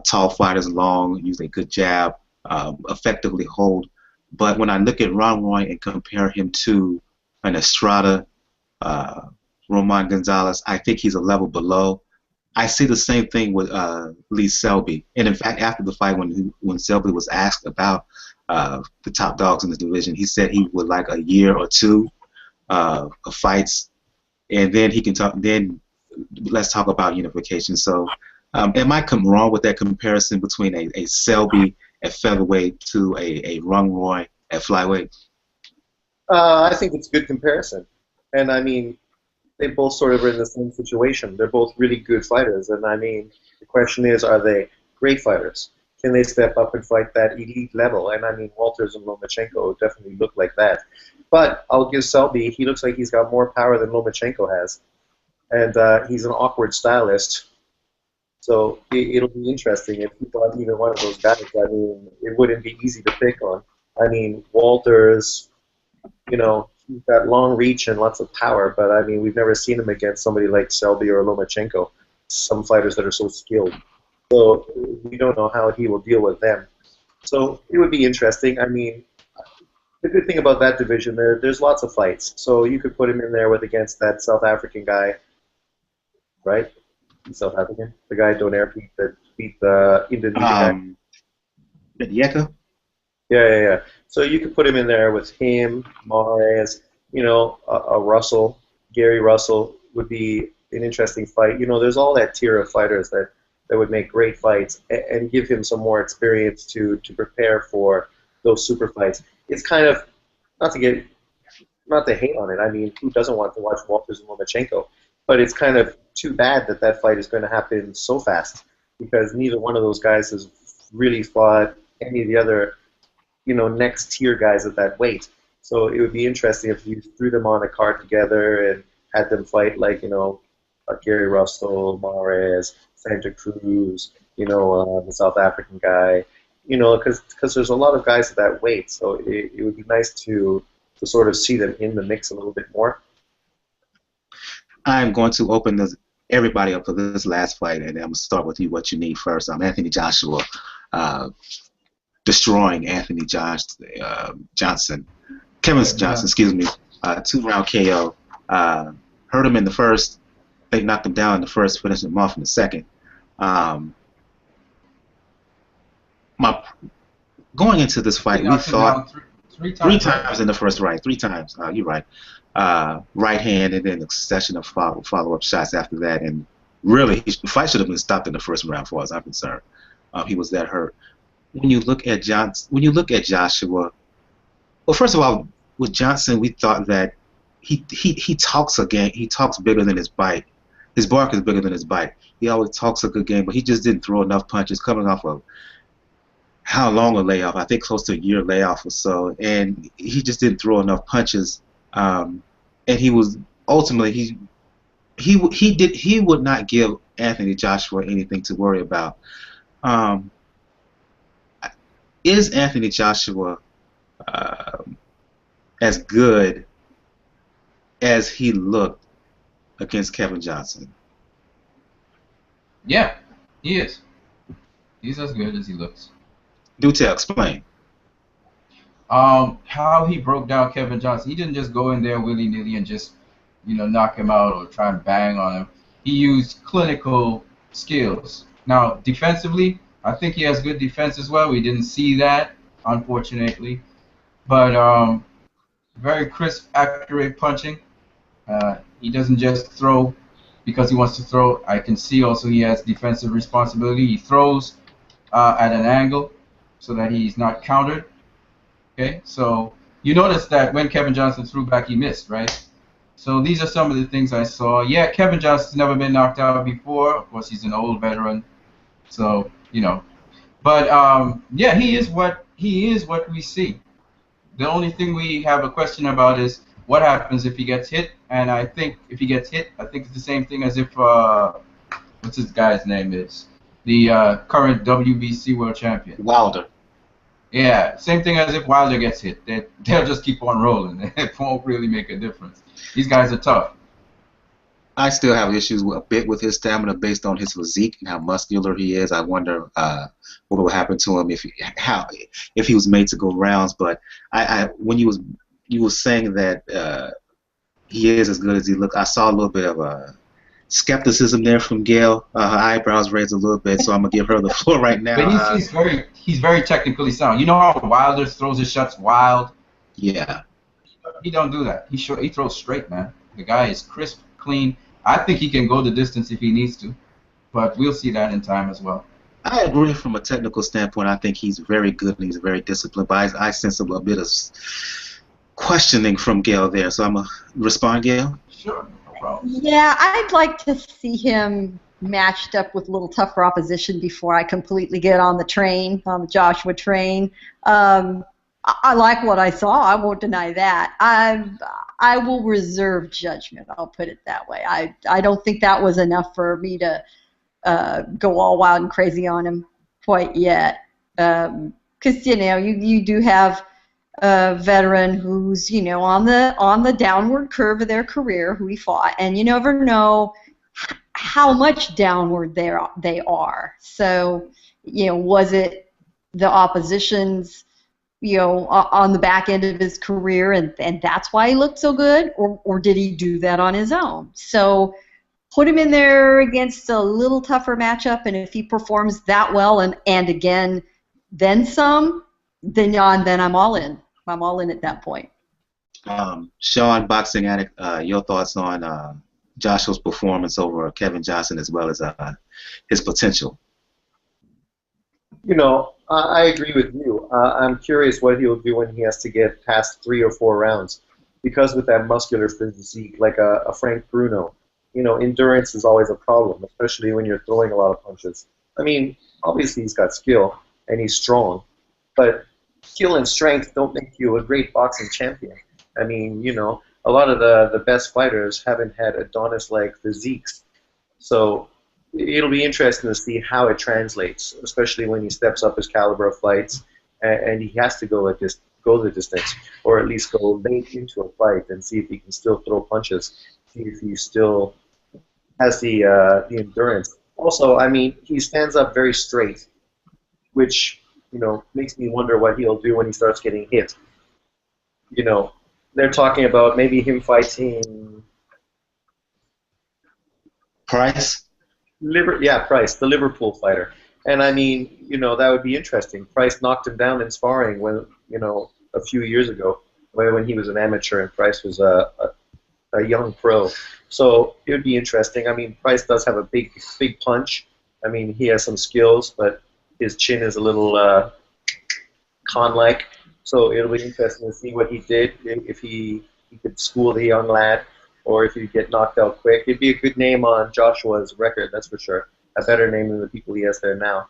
Tall fighters, long, use a good jab, effectively hold. But when I look at Rungroy and compare him to an Estrada, Roman Gonzalez, I think he's a level below. I see the same thing with Lee Selby. And in fact, after the fight, when Selby was asked about the top dogs in the division, he said he would like a year or 2 of fights, and then he can talk. Then let's talk about unification. So, am I wrong with that comparison between a Selby at featherweight to a Rungroy at flyweight? I think it's a good comparison, and I mean, they both sort of are in the same situation. They're both really good fighters, and I mean, the question is, are they great fighters? Can they step up and fight that elite level? And I mean, Walters and Lomachenko definitely look like that. But I'll give Selby, he looks like he's got more power than Lomachenko has, and he's an awkward stylist. So it'll be interesting if he fought either one of those guys. I mean, it wouldn't be easy to pick on. I mean, Walter's, you know, he's got long reach and lots of power, but I mean, we've never seen him against somebody like Selby or Lomachenko, some fighters that are so skilled. So we don't know how he will deal with them. So it would be interesting. I mean, the good thing about that division, there's lots of fights. So you could put him in there with against that South African guy, right? He's South African, the guy Donaire beat the Indonesian guy. Yeka? Yeah. So you could put him in there with him, Mares, you know, a Russell, Gary Russell would be an interesting fight. You know, there's all that tier of fighters that would make great fights and give him some more experience to prepare for those super fights. It's kind of not to hate on it. I mean, who doesn't want to watch Walters and Lomachenko? But it's kind of too bad that fight is going to happen so fast because neither one of those guys has really fought any of the other, you know, next tier guys at that weight. So it would be interesting if you threw them on a card together and had them fight like, you know, Gary Russell, Mares, Santa Cruz, you know, the South African guy, you know, because there's a lot of guys at that weight. So it would be nice to sort of see them in the mix a little bit more. I'm going to open everybody up for this last fight, and I'm going to start with you. What you need first? Anthony Joshua destroying Anthony Johnson, Kevin Johnson, excuse me, 2-round KO. Hurt him in the first. They knocked him down in the first, finished him off in the second. Going into this fight, we thought three times in the first round. 3 times. You're right. Right hand, and then a succession of follow-up shots after that. And really, the fight should have been stopped in the first round, as far as I'm concerned. He was that hurt. When you look at Joshua, well, first of all, with Johnson, we thought that he talks a game. He talks bigger than his bite. His bark is bigger than his bite. He always talks a good game, but he just didn't throw enough punches coming off of how long a layoff? I think close to a year layoff or so, and he just didn't throw enough punches. And he was ultimately he would not give Anthony Joshua anything to worry about. Is Anthony Joshua as good as he looked against Kevin Johnson? Yeah, he is. He's as good as he looks. Do tell, explain. How he broke down Kevin Johnson. He didn't just go in there willy-nilly and just, you know, knock him out or try and bang on him. He used clinical skills. Now, defensively, I think he has good defense as well. We didn't see that, unfortunately. But very crisp, accurate punching. He doesn't just throw because he wants to throw. I can see also he has defensive responsibility. He throws at an angle so that he's not countered. Okay, so you notice that when Kevin Johnson threw back, he missed, right? So these are some of the things I saw. Yeah, Kevin Johnson's never been knocked out before. Of course, he's an old veteran, so you know. But yeah, he is what we see. The only thing we have a question about is what happens if he gets hit. And I think if he gets hit, I think it's the same thing as if what's this guy's name is the current WBC world champion. Wilder. Yeah, same thing as if Wilder gets hit. They'll just keep on rolling. It won't really make a difference. These guys are tough. I still have issues a bit with his stamina based on his physique and how muscular he is. I wonder what will happen to him if he was made to go rounds. But when you was saying that he is as good as he looks, I saw a little bit of skepticism there from Geale. Her eyebrows raised a little bit, so I'm gonna give her the floor right now. But he's very technically sound. You know how Wilder throws his shots wild? Yeah. He don't do that. He throws straight, man. The guy is crisp, clean. I think he can go the distance if he needs to, but we'll see that in time as well. I agree from a technical standpoint. I think he's very good and he's very disciplined, but I sense a little bit of questioning from Geale there. So I'm going to respond, Geale. Sure, no problem. Yeah, I'd like to see him matched up with a little tougher opposition before I completely get on the train, on the Joshua train. I like what I saw. I won't deny that. I will reserve judgment. I'll put it that way. I don't think that was enough for me to go all wild and crazy on him quite yet. Because, you know, you do have veteran who's, you know, on the downward curve of their career, who he fought, and you never know how much downward they are. So, you know, was it the opposition's, you know, on the back end of his career, and that's why he looked so good, or did he do that on his own? So put him in there against a little tougher matchup, and if he performs that well and again then some, then I'm all in. I'm all in at that point. Sean, Boxing Addict, your thoughts on Joshua's performance over Kevin Johnson, as well as his potential? You know, I agree with you. I'm curious what he'll do when he has to get past 3 or 4 rounds, because with that muscular physique, like a Frank Bruno, you know, endurance is always a problem, especially when you're throwing a lot of punches. I mean, obviously he's got skill and he's strong, but skill and strength don't make you a great boxing champion. I mean, you know, a lot of the best fighters haven't had Adonis-like physiques. So it'll be interesting to see how it translates, especially when he steps up his caliber of fights, and he has to go the distance, or at least go late into a fight and see if he can still throw punches, see if he still has the endurance. Also, I mean, he stands up very straight, which, you know, makes me wonder what he'll do when he starts getting hit. You know, they're talking about maybe him fighting Price? Price, the Liverpool fighter. And I mean, you know, that would be interesting. Price knocked him down in sparring when, you know, a few years ago, when he was an amateur and Price was a young pro. So it would be interesting. I mean, Price does have a big punch. I mean, he has some skills, but his chin is a little Khan-like. So it'll be interesting to see what he did, if he could school the young lad, or if he'd get knocked out quick. It'd be a good name on Joshua's record, that's for sure. A better name than the people he has there now.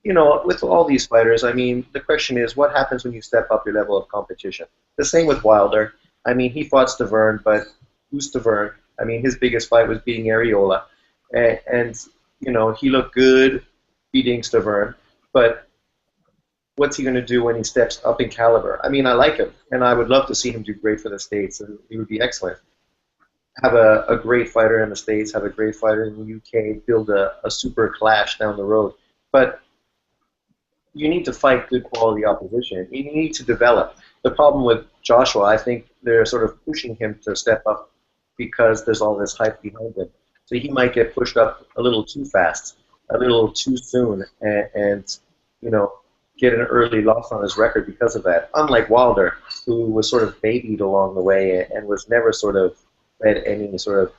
You know, with all these fighters, I mean, the question is, what happens when you step up your level of competition? The same with Wilder. I mean, he fought Stavern, but who's Stavern? I mean, his biggest fight was beating Areola. And you know, he looked good beating Stavern, but what's he going to do when he steps up in caliber? I mean, I like him, and I would love to see him do great for the States, and he would be excellent. Have a great fighter in the States, have a great fighter in the UK, build a super clash down the road. But you need to fight good quality opposition. You need to develop. The problem with Joshua, I think they're sort of pushing him to step up because there's all this hype behind him. So he might get pushed up a little too fast, a little too soon, and you know, get an early loss on his record because of that. Unlike Wilder, who was sort of babied along the way and was never sort of led any sort of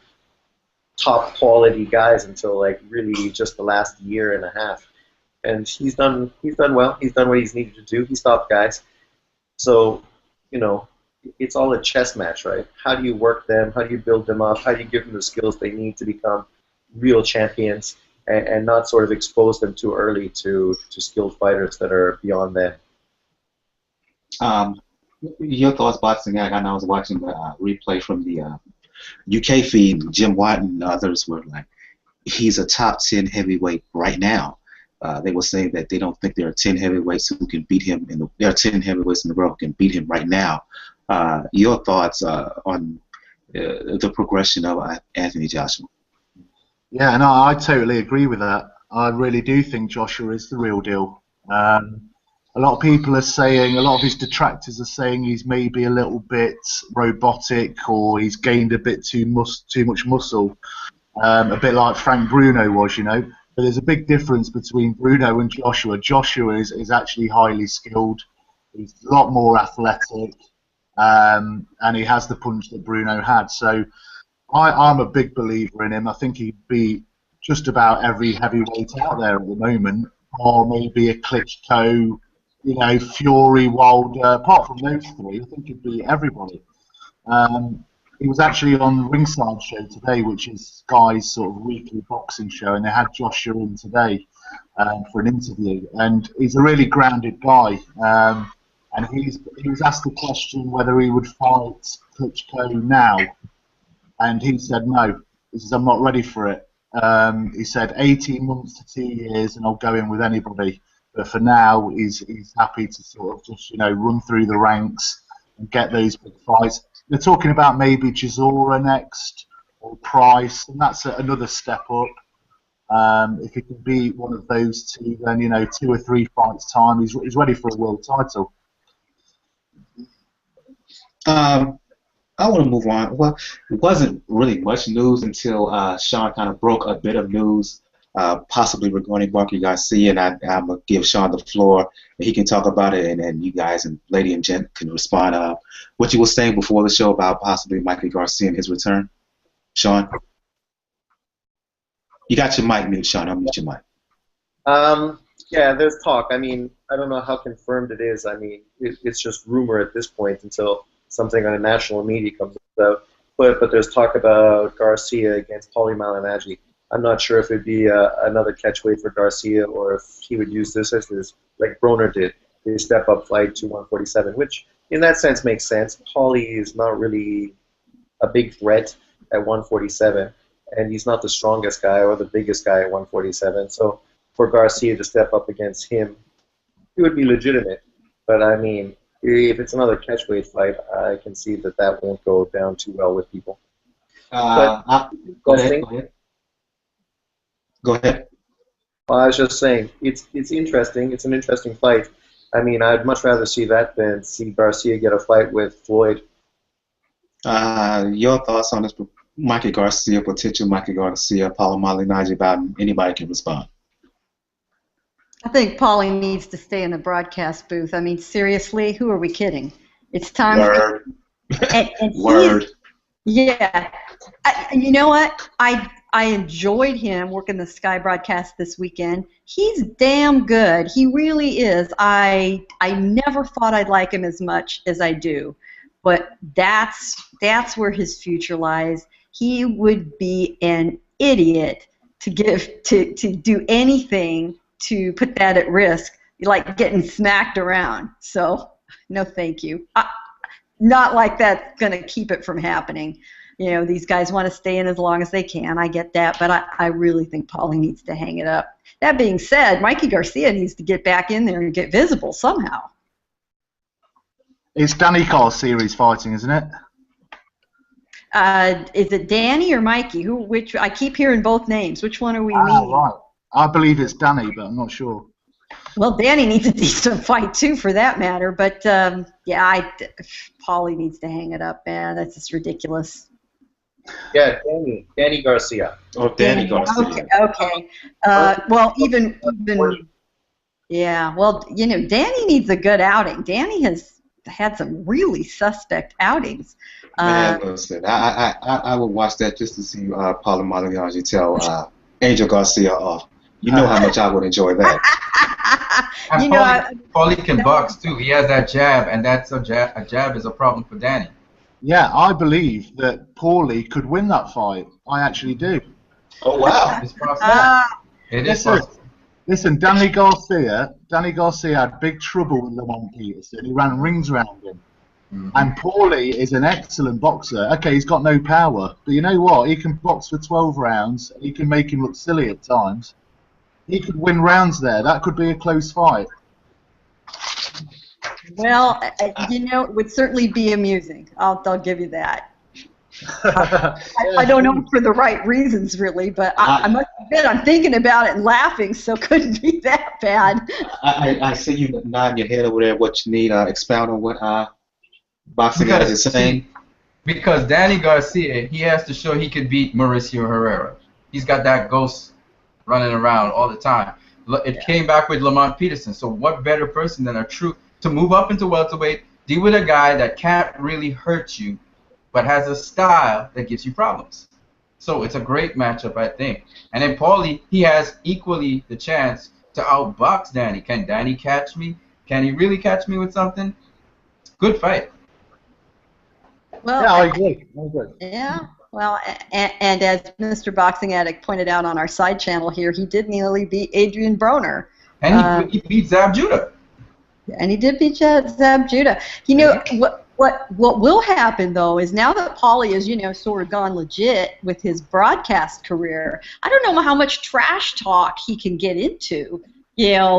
top quality guys until like really just the last year and a half. And he's done well. He's done what he's needed to do. He stopped guys. So, you know, it's all a chess match, right? How do you work them? How do you build them up? How do you give them the skills they need to become real champions, and not sort of expose them too early to skilled fighters that are beyond them? Your thoughts, Boxing Act? I know I was watching the replay from the UK feed. Jim Watt and others were like, he's a top 10 heavyweight right now. They were saying that they don't think there are 10 heavyweights who can beat him. There are 10 heavyweights in the world who can beat him right now. Your thoughts on the progression of Anthony Joshua? Yeah, no, I totally agree with that. I really do think Joshua is the real deal. A lot of people are saying, a lot of his detractors are saying he's maybe a little bit robotic, or he's gained a bit too much muscle, a bit like Frank Bruno was, you know. But there's a big difference between Bruno and Joshua. Joshua is actually highly skilled. He's a lot more athletic, and he has the punch that Bruno had. So I'm a big believer in him. I think he'd beat just about every heavyweight out there at the moment, or maybe a Klitschko, you know, Fury, Wilder. Apart from those three, I think he'd beat everybody. He was actually on Ringside Show today, which is Sky's sort of weekly boxing show, and they had Joshua in today for an interview. And he's a really grounded guy. And he was asked the question whether he would fight Klitschko now, and he said no. He says, I'm not ready for it. He said 18 months to 2 years, and I'll go in with anybody. But for now, he's happy to sort of just run through the ranks and get those big fights. They're talking about maybe Chisora next or Price, and that's another step up. If he can beat one of those two, then 2 or 3 fights time, he's ready for a world title. I want to move on. Well, it wasn't really much news until Sean kind of broke a bit of news, possibly regarding Frankie Garcia, and I'm going to give Sean the floor, and he can talk about it, and you guys and lady and gent can respond. What you were saying before the show about possibly Mikey Garcia and his return, Sean? You got your mic muted, Sean. Unmute your mic. Yeah, there's talk. I mean, I don't know how confirmed it is. I mean, it's just rumor at this point until something on a national media comes out. But there's talk about Garcia against Paulie Malignaggi. I'm not sure if it'd be another catchweight for Garcia or if he would use this as his, like Broner did, his step-up fight to 147, which in that sense makes sense. Paulie is not really a big threat at 147, and he's not the strongest guy or the biggest guy at 147. So for Garcia to step up against him, it would be legitimate. But I mean, if it's another catchweight fight, I can see that won't go down too well with people. Go ahead. Go ahead. Well, I was just saying, it's interesting. It's an interesting fight. I mean, I'd much rather see that than see Garcia get a fight with Floyd. Your thoughts on this Mikey Garcia, potential Mikey Garcia, Paulie Malignaggi bout? Anybody can respond. I think Paulie needs to stay in the broadcast booth. I mean, seriously, who are we kidding? It's time. Word. And Word. Yeah. You know what? I enjoyed him working the Sky broadcast this weekend. He's damn good. He really is. I never thought I'd like him as much as I do, but that's where his future lies. He would be an idiot to do anything to put that at risk, like getting smacked around. So, no thank you. Not like that's going to keep it from happening. You know, these guys want to stay in as long as they can. I get that, but I really think Paulie needs to hang it up. That being said, Mikey Garcia needs to get back in there and get visible somehow. It's Danny Garcia's fighting, isn't it? Is it Danny or Mikey? Which I keep hearing both names. Which one are we meaning? Right. I believe it's Danny, but I'm not sure. Well, Danny needs a decent fight too, for that matter. But yeah, Paulie needs to hang it up, man. That's just ridiculous. Yeah, Danny Garcia. Oh, Danny Garcia. Okay. Well, even yeah. Well, you know, Danny needs a good outing. Danny has had some really suspect outings. Man, listen, I would watch that just to see Paulie Malignaggi tell Angel Garcia off. You know how much I would enjoy that. And Paulie can box too. He has that jab, and that's a jab is a problem for Danny. Yeah, I believe that Paulie could win that fight. I actually do. Oh wow! It's possible. It is possible. Listen, Danny Garcia had big trouble with Lamont Peterson. He ran rings around him. Mm-hmm. And Paulie is an excellent boxer. Okay, he's got no power, but you know what? He can box for 12 rounds. He can make him look silly at times. He could win rounds there. That could be a close fight. Well, you know, it would certainly be amusing. I'll give you that. I don't know for the right reasons, really, but I must admit I'm thinking about it and laughing, so it couldn't be that bad. I see you nodding your head over there. What you need, expound on what Boxing Guys is saying. Because Danny Garcia, he has to show he could beat Mauricio Herrera. He's got that ghost running around all the time. It came back with Lamont Peterson. So what better person than to move up into welterweight, deal with a guy that can't really hurt you, but has a style that gives you problems. So it's a great matchup, I think. And then Paulie, he has equally the chance to outbox Danny. Can Danny catch me? Can he really catch me with something? Good fight. Well, yeah, I agree. Yeah. Well, and as Mr. Boxing Addict pointed out on our side channel here, he did nearly beat Adrian Broner. And he beat Zab Judah. And he did beat Zab Judah. You know, what will happen, though, is now that Paulie is, you know, sort of gone legit with his broadcast career, I don't know how much trash talk he can get into.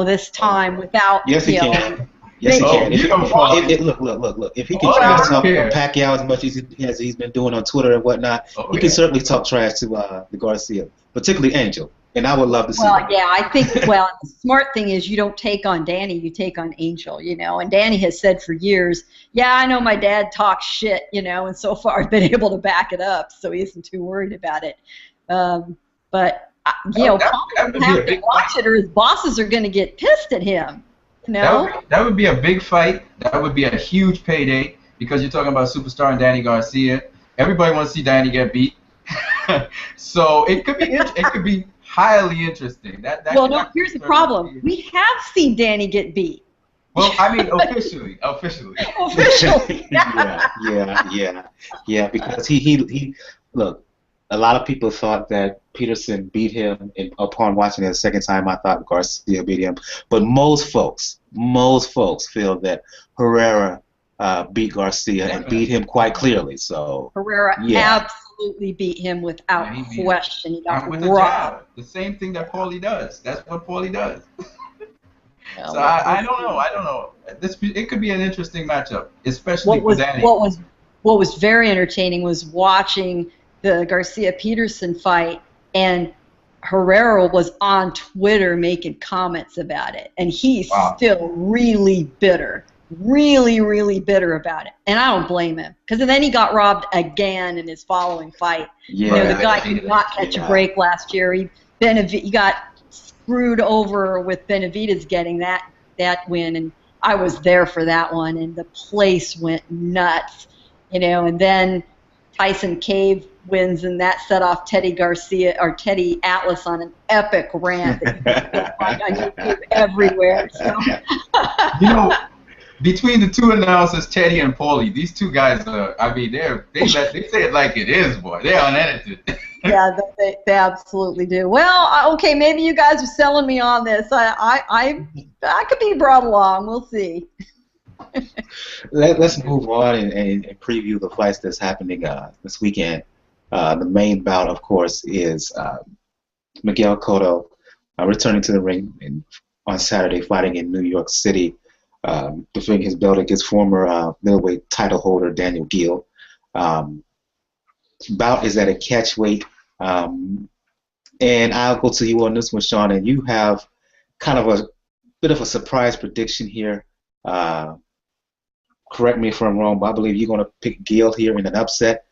this time without, Yes, he can. Yes, he can. Look. If he can trash talk Pacquiao as much as he's been doing on Twitter and whatnot, he can certainly talk trash to the Garcia, particularly Angel. And I would love to see that. Yeah, I think, the smart thing is you don't take on Danny, you take on Angel, And Danny has said for years, I know my dad talks shit, and so far I've been able to back it up, so he isn't too worried about it. But, Paul doesn't have to watch it or his bosses are going to get pissed at him. That would be a big fight. That would be a huge payday because you're talking about superstar and Danny Garcia. Everybody wants to see Danny get beat. So it could be highly interesting. Here's the problem. We have seen Danny get beat. Well, I mean, officially. Yeah. Because he look. A lot of people thought that Peterson beat him, and upon watching it the second time, I thought Garcia beat him. But most folks feel that Herrera beat Garcia and beat him quite clearly. So Herrera absolutely beat him without question. He got robbed. The same thing that Paulie does. That's what Paulie does. So I don't know. It could be an interesting matchup, especially for Danny. What was very entertaining was watching the Garcia-Peterson fight, and Herrera was on Twitter making comments about it, and he's still really bitter, really bitter about it, and I don't blame him, because then he got robbed again in his following fight. The guy did not catch a break last year. He got screwed over with Benavidez getting that win, and I was there for that one, and the place went nuts, and then Tyson Cave wins, and that set off Teddy Atlas on an epic rant that on YouTube everywhere. So. Between the two announcers, Teddy and Paulie, these two guys they say it like it is, boy. They're unedited. Yeah, they absolutely do. Well, okay, maybe you guys are selling me on this. I could be brought along. We'll see. Let's move on and preview the fights that's happening this weekend. The main bout, of course, is Miguel Cotto returning to the ring on Saturday, fighting in New York City, defending his belt against former middleweight title holder Daniel Geale. Bout is at a catch weight, and I'll go to you on this one, Sean, and you have kind of a bit of a surprise prediction here. Correct me if I'm wrong, but I believe you're going to pick Geale here in an upset.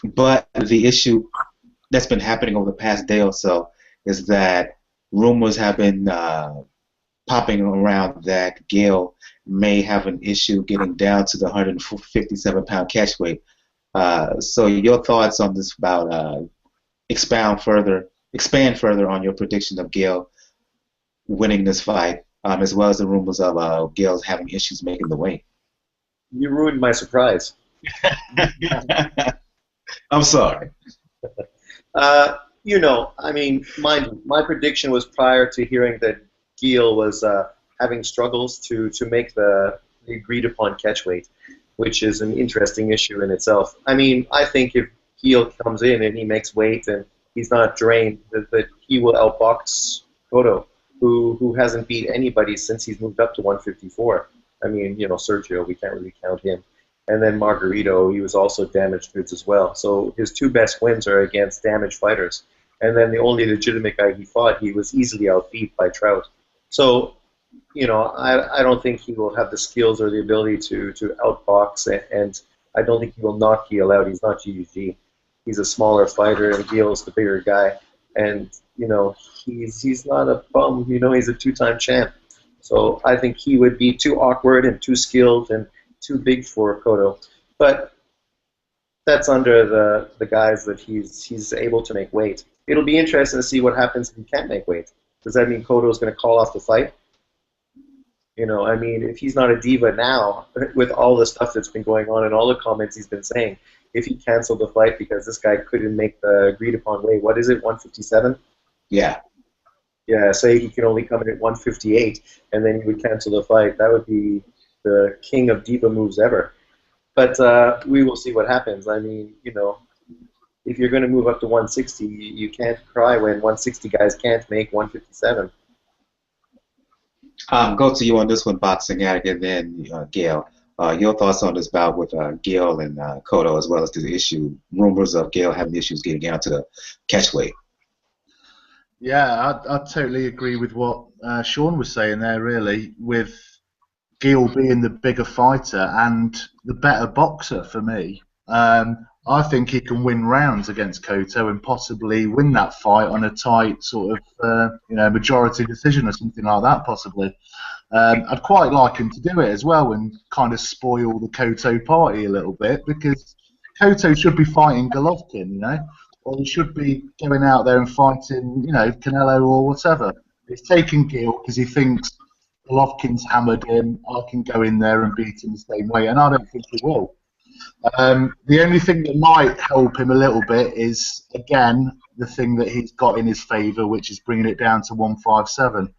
But the issue that's been happening over the past day or so is that rumors have been popping around that Geale may have an issue getting down to the 157-pound catch weight. So your thoughts on this bout? Expand further on your prediction of Geale winning this fight, as well as the rumors of Gale's having issues making the weight. You ruined my surprise. I'm sorry. I mean, my prediction was prior to hearing that Geale was having struggles to make the agreed upon catch weight, which is an interesting issue in itself. I mean, I think if Geale comes in and he makes weight and he's not drained, that he will outbox Cotto, who hasn't beat anybody since he's moved up to 154. I mean, Sergio, we can't really count him. And then Margarito, he was also damaged goods as well. So his two best wins are against damaged fighters. And then the only legitimate guy he fought, he was easily outbeat by Trout. So, I don't think he will have the skills or the ability to outbox, and I don't think he will knock Geale out. He's not GUG. He's a smaller fighter, and Geale's the bigger guy. And, he's not a bum. He's a two-time champ. So I think he would be too awkward and too skilled and too big for Cotto. But that's under the guise that he's able to make weight. It'll be interesting to see what happens if he can't make weight. Does that mean Cotto's going to call off the fight? I mean, if he's not a diva now, with all the stuff that's been going on and all the comments he's been saying, if he canceled the fight because this guy couldn't make the agreed upon weight, what is it, 157? Yeah. Yeah, say he can only come in at 158, and then he would cancel the fight. That would be the king of diva moves ever. But we will see what happens. I mean, if you're going to move up to 160, you can't cry when 160 guys can't make 157. Go to you on this one, Boxing Addict, and then Geale. Your thoughts on this bout with Geale and Cotto, as well as the issue, rumors of Geale having issues getting down to the catchweight. Yeah, I totally agree with what Sean was saying there, really, with Geale being the bigger fighter and the better boxer for me. I think he can win rounds against Cotto and possibly win that fight on a tight sort of majority decision or something like that, possibly. I'd quite like him to do it as well and kind of spoil the Cotto party a little bit, because Cotto should be fighting Golovkin, or he should be going out there and fighting, Canelo or whatever. He's taking Geale because he thinks Golovkin's hammered him, I can go in there and beat him the same way, and I don't think he will. The only thing that might help him a little bit is, again, the thing that he's got in his favour, which is bringing it down to 157.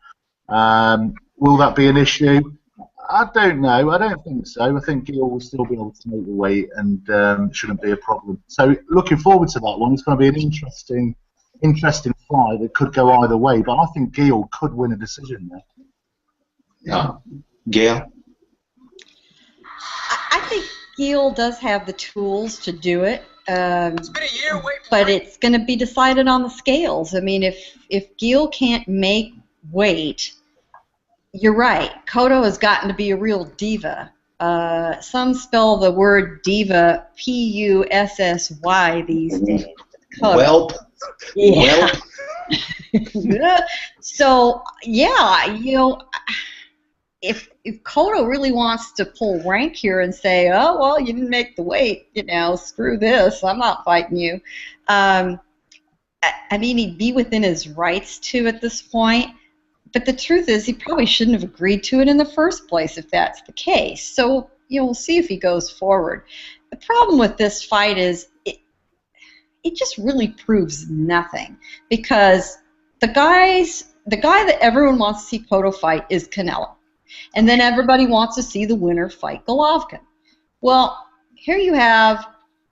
Will that be an issue? I don't know. I don't think so. I think Geale will still be able to make the weight and shouldn't be a problem. So looking forward to that one. It's going to be an interesting fight that could go either way, but I think Geale could win a decision there. Geale? I think Geale does have the tools to do it, but it's going to be decided on the scales. I mean, if Geale can't make weight, you're right. Cotto has gotten to be a real diva. Some spell the word diva P-U-S-S-Y these days. Welp. Yeah. Welp. So, yeah, if Cotto really wants to pull rank here and say, oh, well, you didn't make the weight, screw this, I'm not fighting you. I mean, he'd be within his rights to at this point. But the truth is, he probably shouldn't have agreed to it in the first place if that's the case. So, we'll see if he goes forward. The problem with this fight is it just really proves nothing, because the guy that everyone wants to see Cotto fight is Canelo. And then everybody wants to see the winner fight Golovkin. Well, here you have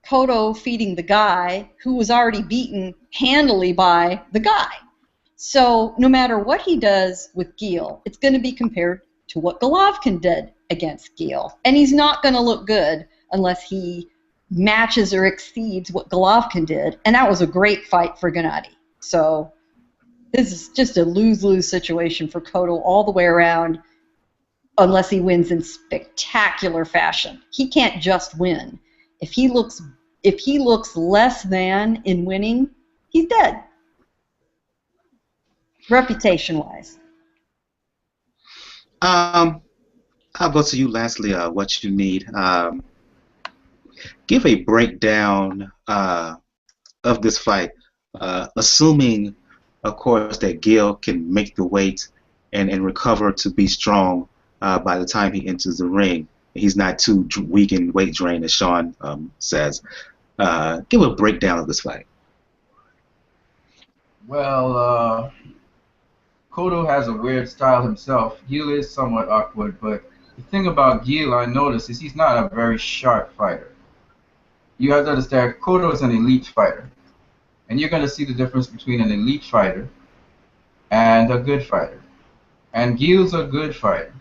Cotto feeding the guy who was already beaten handily by the guy. So no matter what he does with Geale, it's going to be compared to what Golovkin did against Geale. And he's not going to look good unless he matches or exceeds what Golovkin did. And that was a great fight for Gennady. So this is just a lose-lose situation for Cotto all the way around, unless he wins in spectacular fashion. He can't just win. If he looks less than in winning, he's dead. Reputation-wise. I'll go to you lastly, what you need. Give a breakdown of this fight, assuming, of course, that Geale can make the weight and recover to be strong by the time he enters the ring. He's not too weak and weight drained, as Sean says. Give a breakdown of this fight. Well, Cotto has a weird style himself. Geale is somewhat awkward, but the thing about Geale I noticed is he's not a very sharp fighter. You have to understand, Cotto is an elite fighter. And you're going to see the difference between an elite fighter and a good fighter. And Geale's a good fighter.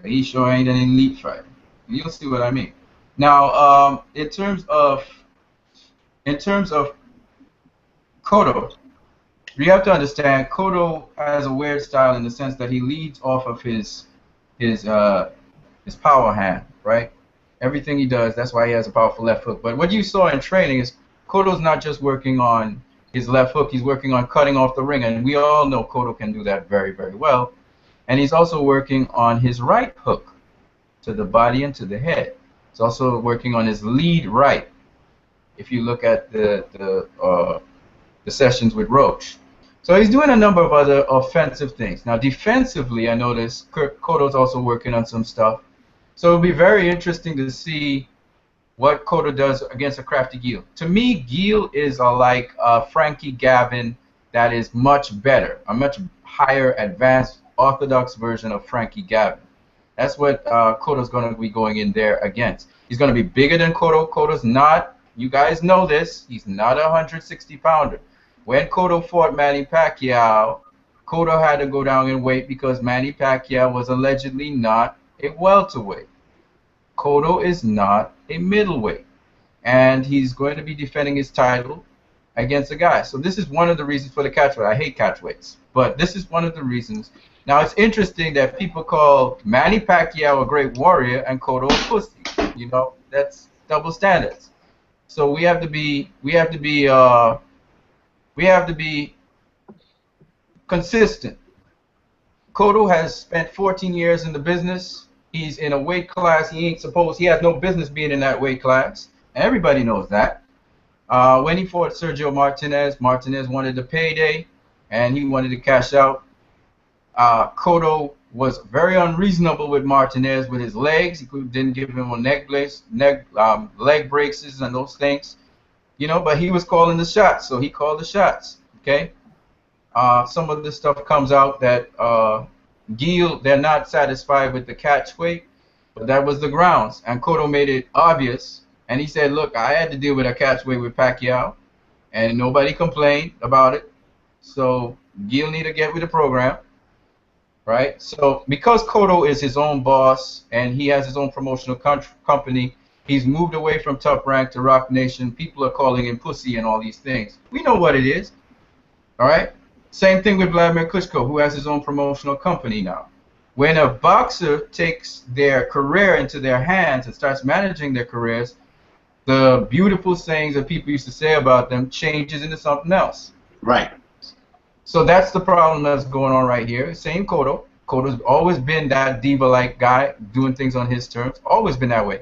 He sure ain't an elite fighter. You'll see what I mean. Now, in terms of Cotto, you have to understand Cotto has a weird style in the sense that he leads off of his power hand, right? Everything he does, that's why he has a powerful left hook. But what you saw in training is Cotto's not just working on his left hook, he's working on cutting off the ring, and we all know Cotto can do that very, very well. And he's also working on his right hook to the body and to the head. He's also working on his lead right. If you look at the sessions with Roach. So he's doing a number of other offensive things. Now defensively, I noticed Cotto's also working on some stuff. So it'll be very interesting to see what Cotto does against a crafty Geale. To me, Geale is like Frankie Gavin that is much better, a much higher, advanced, orthodox version of Frankie Gavin. That's what Cotto's going to be going in there against. He's going to be bigger than Cotto. Cotto's not You guys know this. He's not a 160-pounder. When Cotto fought Manny Pacquiao, Cotto had to go down in weight because Manny Pacquiao was allegedly not a welterweight. Cotto is not a middleweight, and he's going to be defending his title against a guy. So this is one of the reasons for the catchweight. I hate catchweights, but this is one of the reasons. Now it's interesting that people call Manny Pacquiao a great warrior and Cotto a pussy. You know, that's double standards. So we have to be consistent. Cotto has spent 14 years in the business. He's in a weight class he has no business being in that weight class. Everybody knows that. When he fought Sergio Martinez, Martinez wanted the payday, and he wanted to cash out. Cotto was very unreasonable with Martinez with his legs. He didn't give him a leg braces and those things, you know. But he was calling the shots, so he called the shots. Okay. Some of this stuff comes out that Geale, they're not satisfied with the catch weight, but that was the grounds, and Cotto made it obvious. And he said, look, I had to deal with a catch weight with Pacquiao, and nobody complained about it. So Geale need to get with the program, right? So because Cotto is his own boss and he has his own promotional company, he's moved away from Top Rank to Rock Nation. People are calling him pussy and all these things. We know what it is, all right? Same thing with Vladimir Klitschko, who has his own promotional company now. When a boxer takes their career into their hands and starts managing their careers, the beautiful sayings that people used to say about them changes into something else. Right. So that's the problem that's going on right here. Same Cotto. Cotto's always been that diva-like guy, doing things on his terms. Always been that way.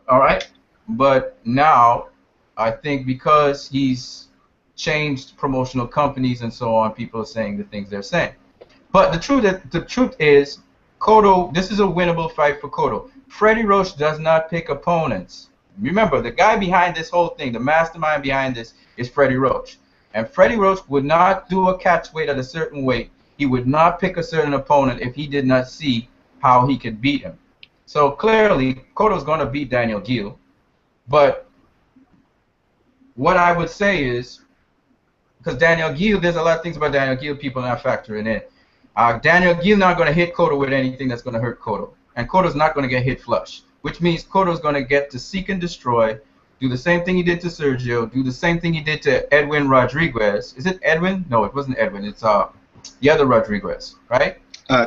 All right? But now, I think because he's changed promotional companies and so on, people are saying the things they're saying. But the truth is, Cotto, this is a winnable fight for Cotto. Freddie Roach does not pick opponents. Remember, the guy behind this whole thing, the mastermind behind this, is Freddie Roach. And Freddie Roach would not do a catch weight at a certain weight. He would not pick a certain opponent if he did not see how he could beat him. So clearly, Cotto's going to beat Daniel Geale. But what I would say is, because Daniel Geale, there's a lot of things about Daniel Geale people not factoring in. Daniel Geale not going to hit Cotto with anything that's going to hurt Cotto. And Cotto's not going to get hit flush, which means Cotto's going to get to seek and destroy, do the same thing he did to Sergio, do the same thing he did to Edwin Rodriguez. Is it Edwin? No, it wasn't Edwin. It's the other Rodriguez, right?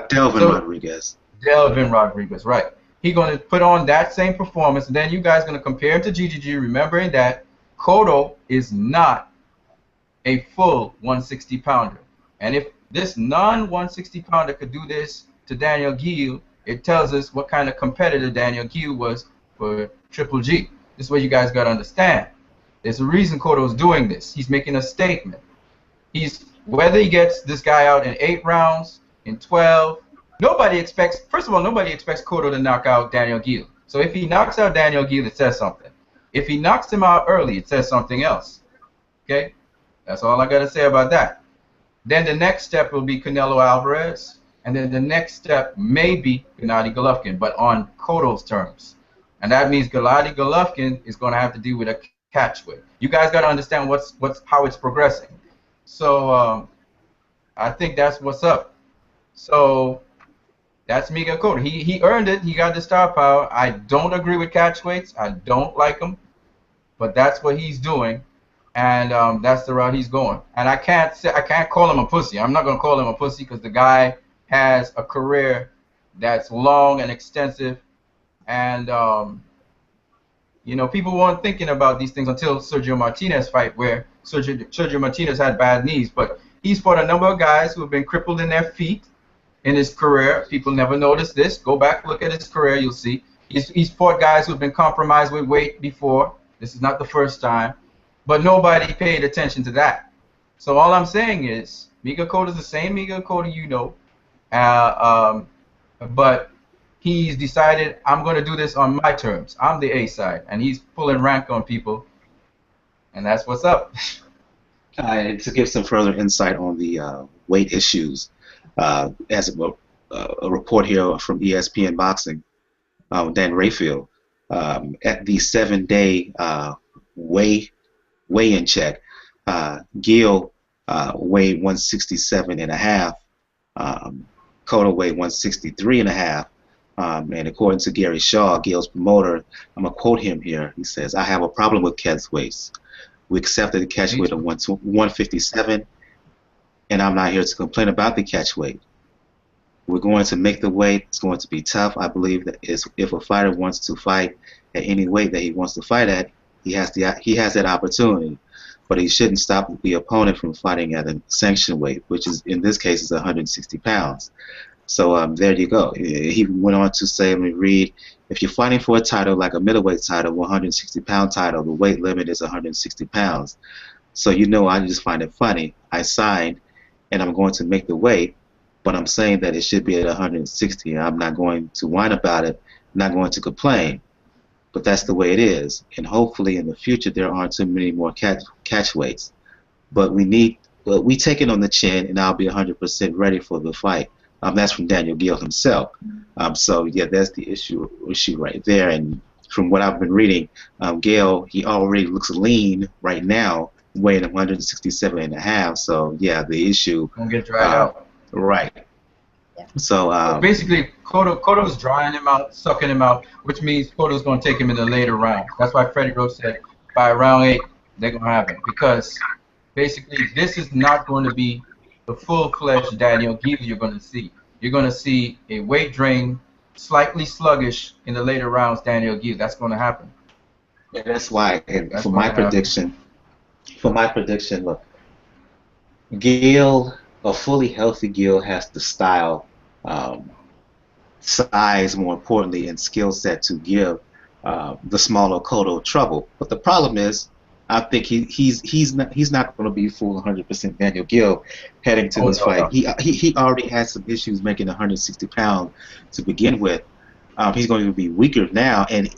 Delvin Rodriguez. Delvin Rodriguez, right. He's going to put on that same performance, and then you guys are going to compare him to GGG, remembering that Cotto is not a full 160-pounder. And if this non-160-pounder could do this to Daniel Geale, it tells us what kind of competitor Daniel Geale was for Triple G. This is what you guys got to understand. There's a reason Cotto's doing this. He's making a statement. Whether he gets this guy out in 8 rounds, in 12, nobody expects Cotto to knock out Daniel Geale. So if he knocks out Daniel Geale, it says something. If he knocks him out early, it says something else. Okay? That's all I got to say about that. Then the next step will be Canelo Alvarez, and then the next step may be Gennady Golovkin, but on Cotto's terms. And that means Gennady Golovkin is going to have to deal with a catch weight. You guys got to understand how it's progressing. So I think that's what's up. So that's Miguel Cotto. He earned it. He got the star power. I don't agree with catch weights. I don't like them, but that's what he's doing. And that's the route he's going. And I can't call him a pussy. I'm not going to call him a pussy because the guy has a career that's long and extensive. And, you know, people weren't thinking about these things until Sergio Martinez fight, where Sergio Martinez had bad knees. But he's fought a number of guys who have been crippled in their feet in his career. People never noticed this. Go back, look at his career, you'll see. He's fought guys who have been compromised with weight before. This is not the first time. But nobody paid attention to that. So all I'm saying is, Miguel Cotto is the same Miguel Cotto you know, but he's decided, I'm going to do this on my terms. I'm the A side, and he's pulling rank on people, and that's what's up. To give some further insight on the weight issues, as a report here from ESPN Boxing, Dan Rayfield, at the 7-day weigh-in check. Geale weighed 167.5. Cotto weighed 163.5. And according to Gary Shaw, Geale's promoter, I'm going to quote him here. He says, "I have a problem with catch weights. We accepted the catch weight of 157, and I'm not here to complain about the catch weight. We're going to make the weight. It's going to be tough. I believe that if a fighter wants to fight at any weight that he wants to fight at, he has that opportunity. But he shouldn't stop the opponent from fighting at a sanctioned weight, which is in this case is 160 pounds. So there you go." He went on to say, let me read, "If you're fighting for a title like a middleweight title, 160-pound title, the weight limit is 160 pounds. So I just find it funny. I signed, and I'm going to make the weight, but I'm saying that it should be at 160. I'm not going to whine about it, not going to complain. But that's the way it is. And hopefully in the future there aren't too many more catch weights. But we take it on the chin, and I'll be 100% ready for the fight." That's from Daniel Geale himself. So yeah, that's the issue right there. And from what I've been reading, Geale, he already looks lean right now, weighing 167.5. So yeah, the issue gonna get dried out. Right. Yeah. So basically, Cotto's drying him out, sucking him out, which means Cotto's gonna take him in the later rounds. That's why Freddie Roach said by round 8 they're gonna have him, because basically this is not going to be the full-fledged Daniel Geale you're going to see. You're going to see a weight drain, slightly sluggish in the later rounds Daniel Geale. That's going to happen. Yeah, that's why. And for my prediction, look, Geale, a fully healthy Geale has the style, size, more importantly, and skill set to give the smaller Cotto trouble. But the problem is, I think he's not going to be full 100% Daniel Geale heading to this fight. He already had some issues making 160 pounds to begin with. He's going to be weaker now, and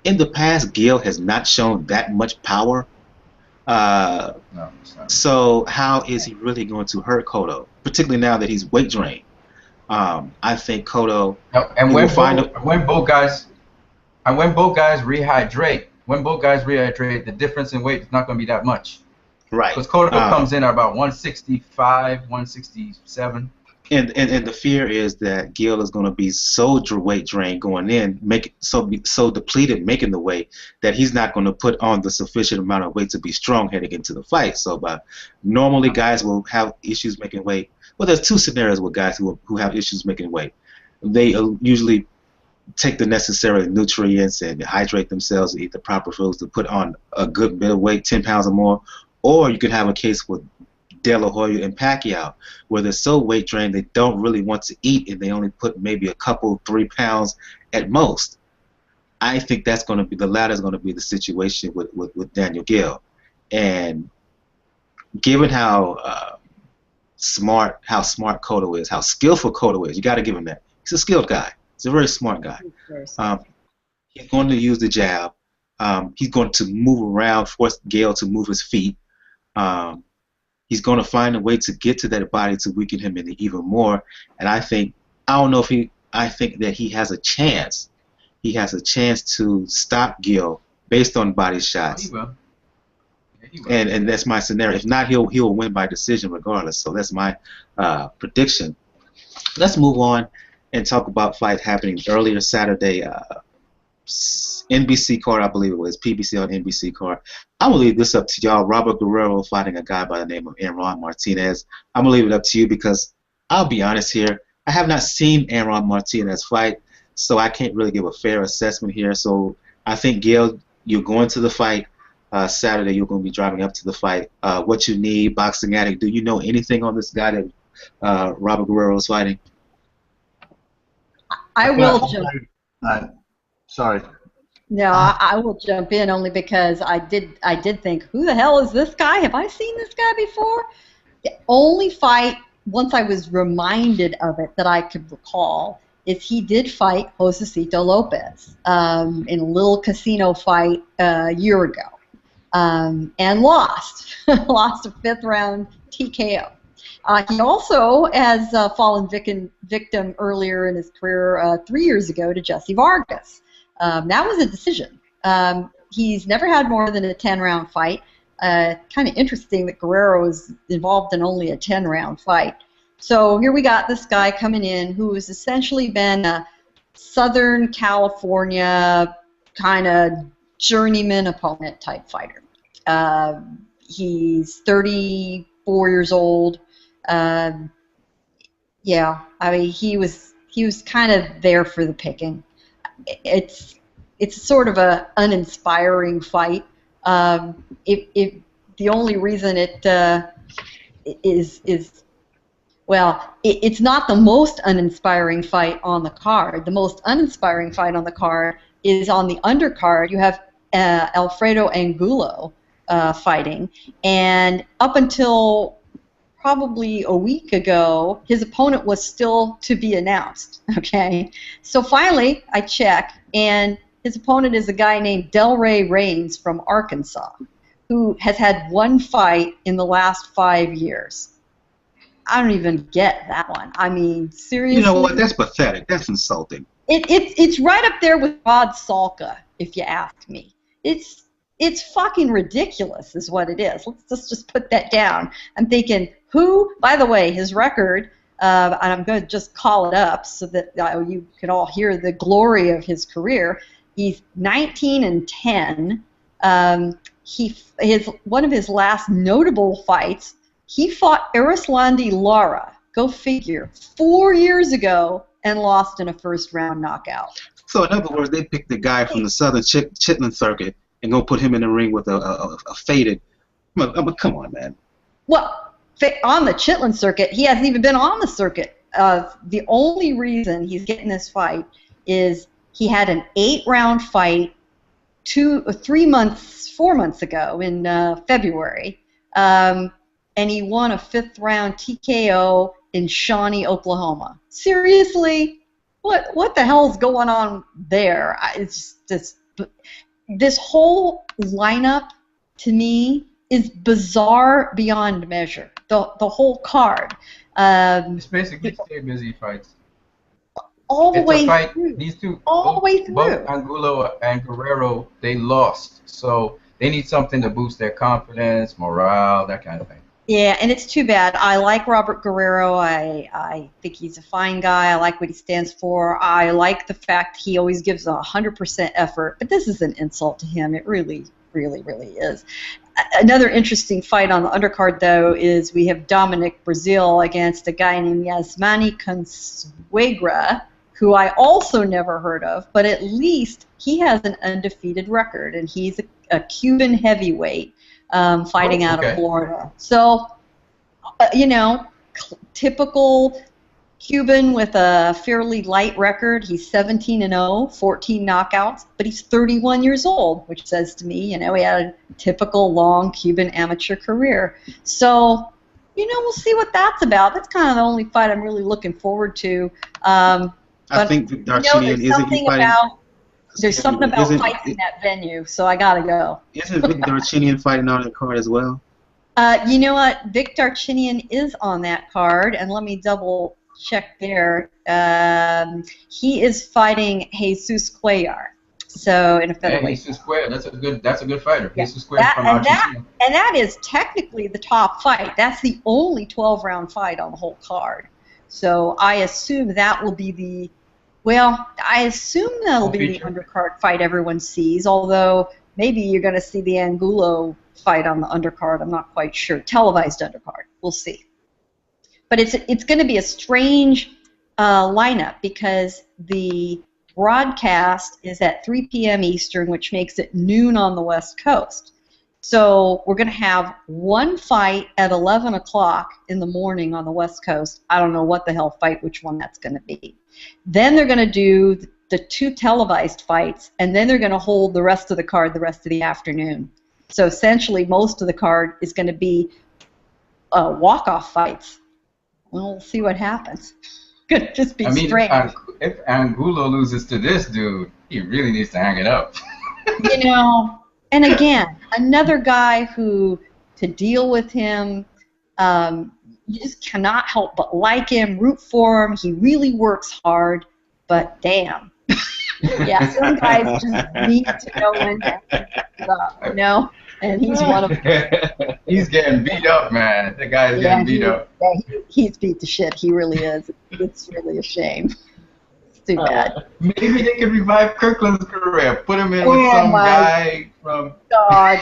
in the past, Geale has not shown that much power. No, so how is he really going to hurt Cotto, particularly now that he's weight drained? I think Cotto. And when both guys rehydrate. When both guys rehydrate, the difference in weight is not going to be that much. Right. Because Cotto comes in at about 165, 167. And the fear is that Geale is going to be so weight drained going in, so depleted making the weight, that he's not going to put on the sufficient amount of weight to be strong heading into the fight. So normally guys will have issues making weight. Well, there's two scenarios with guys who have issues making weight. They usually take the necessary nutrients and hydrate themselves and eat the proper foods to put on a good bit of weight, 10 pounds or more. Or you could have a case with De La Hoya and Pacquiao, where they're so weight drained they don't really want to eat, and they only put maybe a couple, 3 pounds at most. I think that's going to be the latter is going to be the situation with Daniel Geale. And given how smart Cotto is, how skillful Cotto is, you got to give him that. He's a skilled guy. He's a very smart guy. He's going to use the jab. He's going to move around, force Geale to move his feet. He's going to find a way to get to that body to weaken him even more. And I think that he has a chance. He has a chance to stop Geale based on body shots. He will. Yeah, he will. And that's my scenario. If not, he'll win by decision regardless. So that's my prediction. Let's move on and talk about fight happening earlier Saturday. NBC card, I believe it was, PBC on NBC card. I'm going to leave this up to y'all. Robert Guerrero fighting a guy by the name of Aaron Martinez. I'm going to leave it up to you because I'll be honest here. I have not seen Aaron Martinez fight, so I can't really give a fair assessment here. So I think, Geale, you're going to the fight Saturday. You're going to be driving up to the fight. What you need, Boxing Addict, do you know anything on this guy that Robert Guerrero is fighting? I will jump. Sorry. No, I will jump in only because I did think, who the hell is this guy? Have I seen this guy before? The only fight, once I was reminded of it, that I could recall is he did fight Josecito Lopez in a little casino fight a year ago, and lost. Lost a 5th round TKO. He also has fallen victim earlier in his career 3 years ago to Jesse Vargas. That was a decision. he's never had more than a 10-round fight. Kind of interesting that Guerrero is involved in only a 10-round fight. So here we got this guy coming in who has essentially been a Southern California kind of journeyman opponent type fighter. He's 34 years old. Yeah, I mean he was kind of there for the picking. It's sort of a uninspiring fight. If the only reason it is well, it's not the most uninspiring fight on the card. The most uninspiring fight on the card is on the undercard. You have Alfredo Angulo fighting, and up until probably a week ago, his opponent was still to be announced. Okay, so finally I check, and his opponent is a guy named Delray Reigns from Arkansas, who has had one fight in the last 5 years. I don't even get that one. I mean, seriously. You know what? That's pathetic. That's insulting. It's right up there with Rod Salka, if you ask me. It's fucking ridiculous, is what it is. Let's just put that down. I'm thinking, who? By the way, his record. And I'm going to just call it up so that you can all hear the glory of his career. He's 19-10. One of his last notable fights, he fought Arislandi Lara, go figure, 4 years ago and lost in a first-round knockout. So in other words, they picked the guy from the Southern Chitlin circuit and go put him in the ring with a faded. Come on, man. Well, on the Chitlin circuit, he hasn't even been on the circuit. The only reason he's getting this fight is he had an 8-round fight 4 months ago in February. And he won a 5th-round TKO in Shawnee, Oklahoma. Seriously? What the hell's going on there? It's just this whole lineup, to me, is bizarre beyond measure. The whole card. It's basically stay busy fights. All the way fight. through. These two, all the way through. Both Angulo and Guerrero, they lost. So they need something to boost their confidence, morale, that kind of thing. Yeah, and it's too bad. I like Robert Guerrero. I think he's a fine guy. I like what he stands for. I like the fact he always gives 100% effort. But this is an insult to him. It really, really, really is. Another interesting fight on the undercard, though, is we have Dominic Brazil against a guy named Yasmani Consuegra, who I also never heard of, but at least he has an undefeated record, and he's a Cuban heavyweight. Fighting out of Florida. So, typical Cuban with a fairly light record. He's 17-0, 14 knockouts, but he's 31 years old, which says to me, he had a typical long Cuban amateur career. So, we'll see what that's about. That's kind of the only fight I'm really looking forward to. I think Darchinian isn't he fighting. There's something about fights in that venue, so I gotta go. Isn't Vic Darchinian fighting on the card as well? You know what? Vic Darchinian is on that card, and let me double check there. He is fighting Jesus Cuellar, so in a featherweight. Jesus Cuellar, that's a good fighter. Yeah. Jesus Cuellar from Argentina. And that is technically the top fight. That's the only 12-round fight on the whole card. So I assume that will be the. Well, I assume that'll be the undercard fight everyone sees, although maybe you're going to see the Angulo fight on the undercard. I'm not quite sure. Televised undercard. We'll see. But it's going to be a strange lineup because the broadcast is at 3 p.m. Eastern, which makes it noon on the West Coast. So we're going to have one fight at 11 o'clock in the morning on the West Coast. I don't know what the hell fight, which one that's going to be. Then they're going to do the 2 televised fights, and then they're going to hold the rest of the card the rest of the afternoon. So essentially, most of the card is going to be walk-off fights. Well, we'll see what happens. Could just be strange. If Angulo loses to this dude, he really needs to hang it up. And again, another guy who, to deal with him, you just cannot help but like him, root for him. He really works hard, but damn. Yeah, some guys just need to know when to give up, you know? And he's one of them. He's getting beat up, man. The guy's getting beat up. He's beat to shit. He really is. It's really a shame. It's too bad. Maybe they could revive Kirkland's career. Put him in with some guy from... God.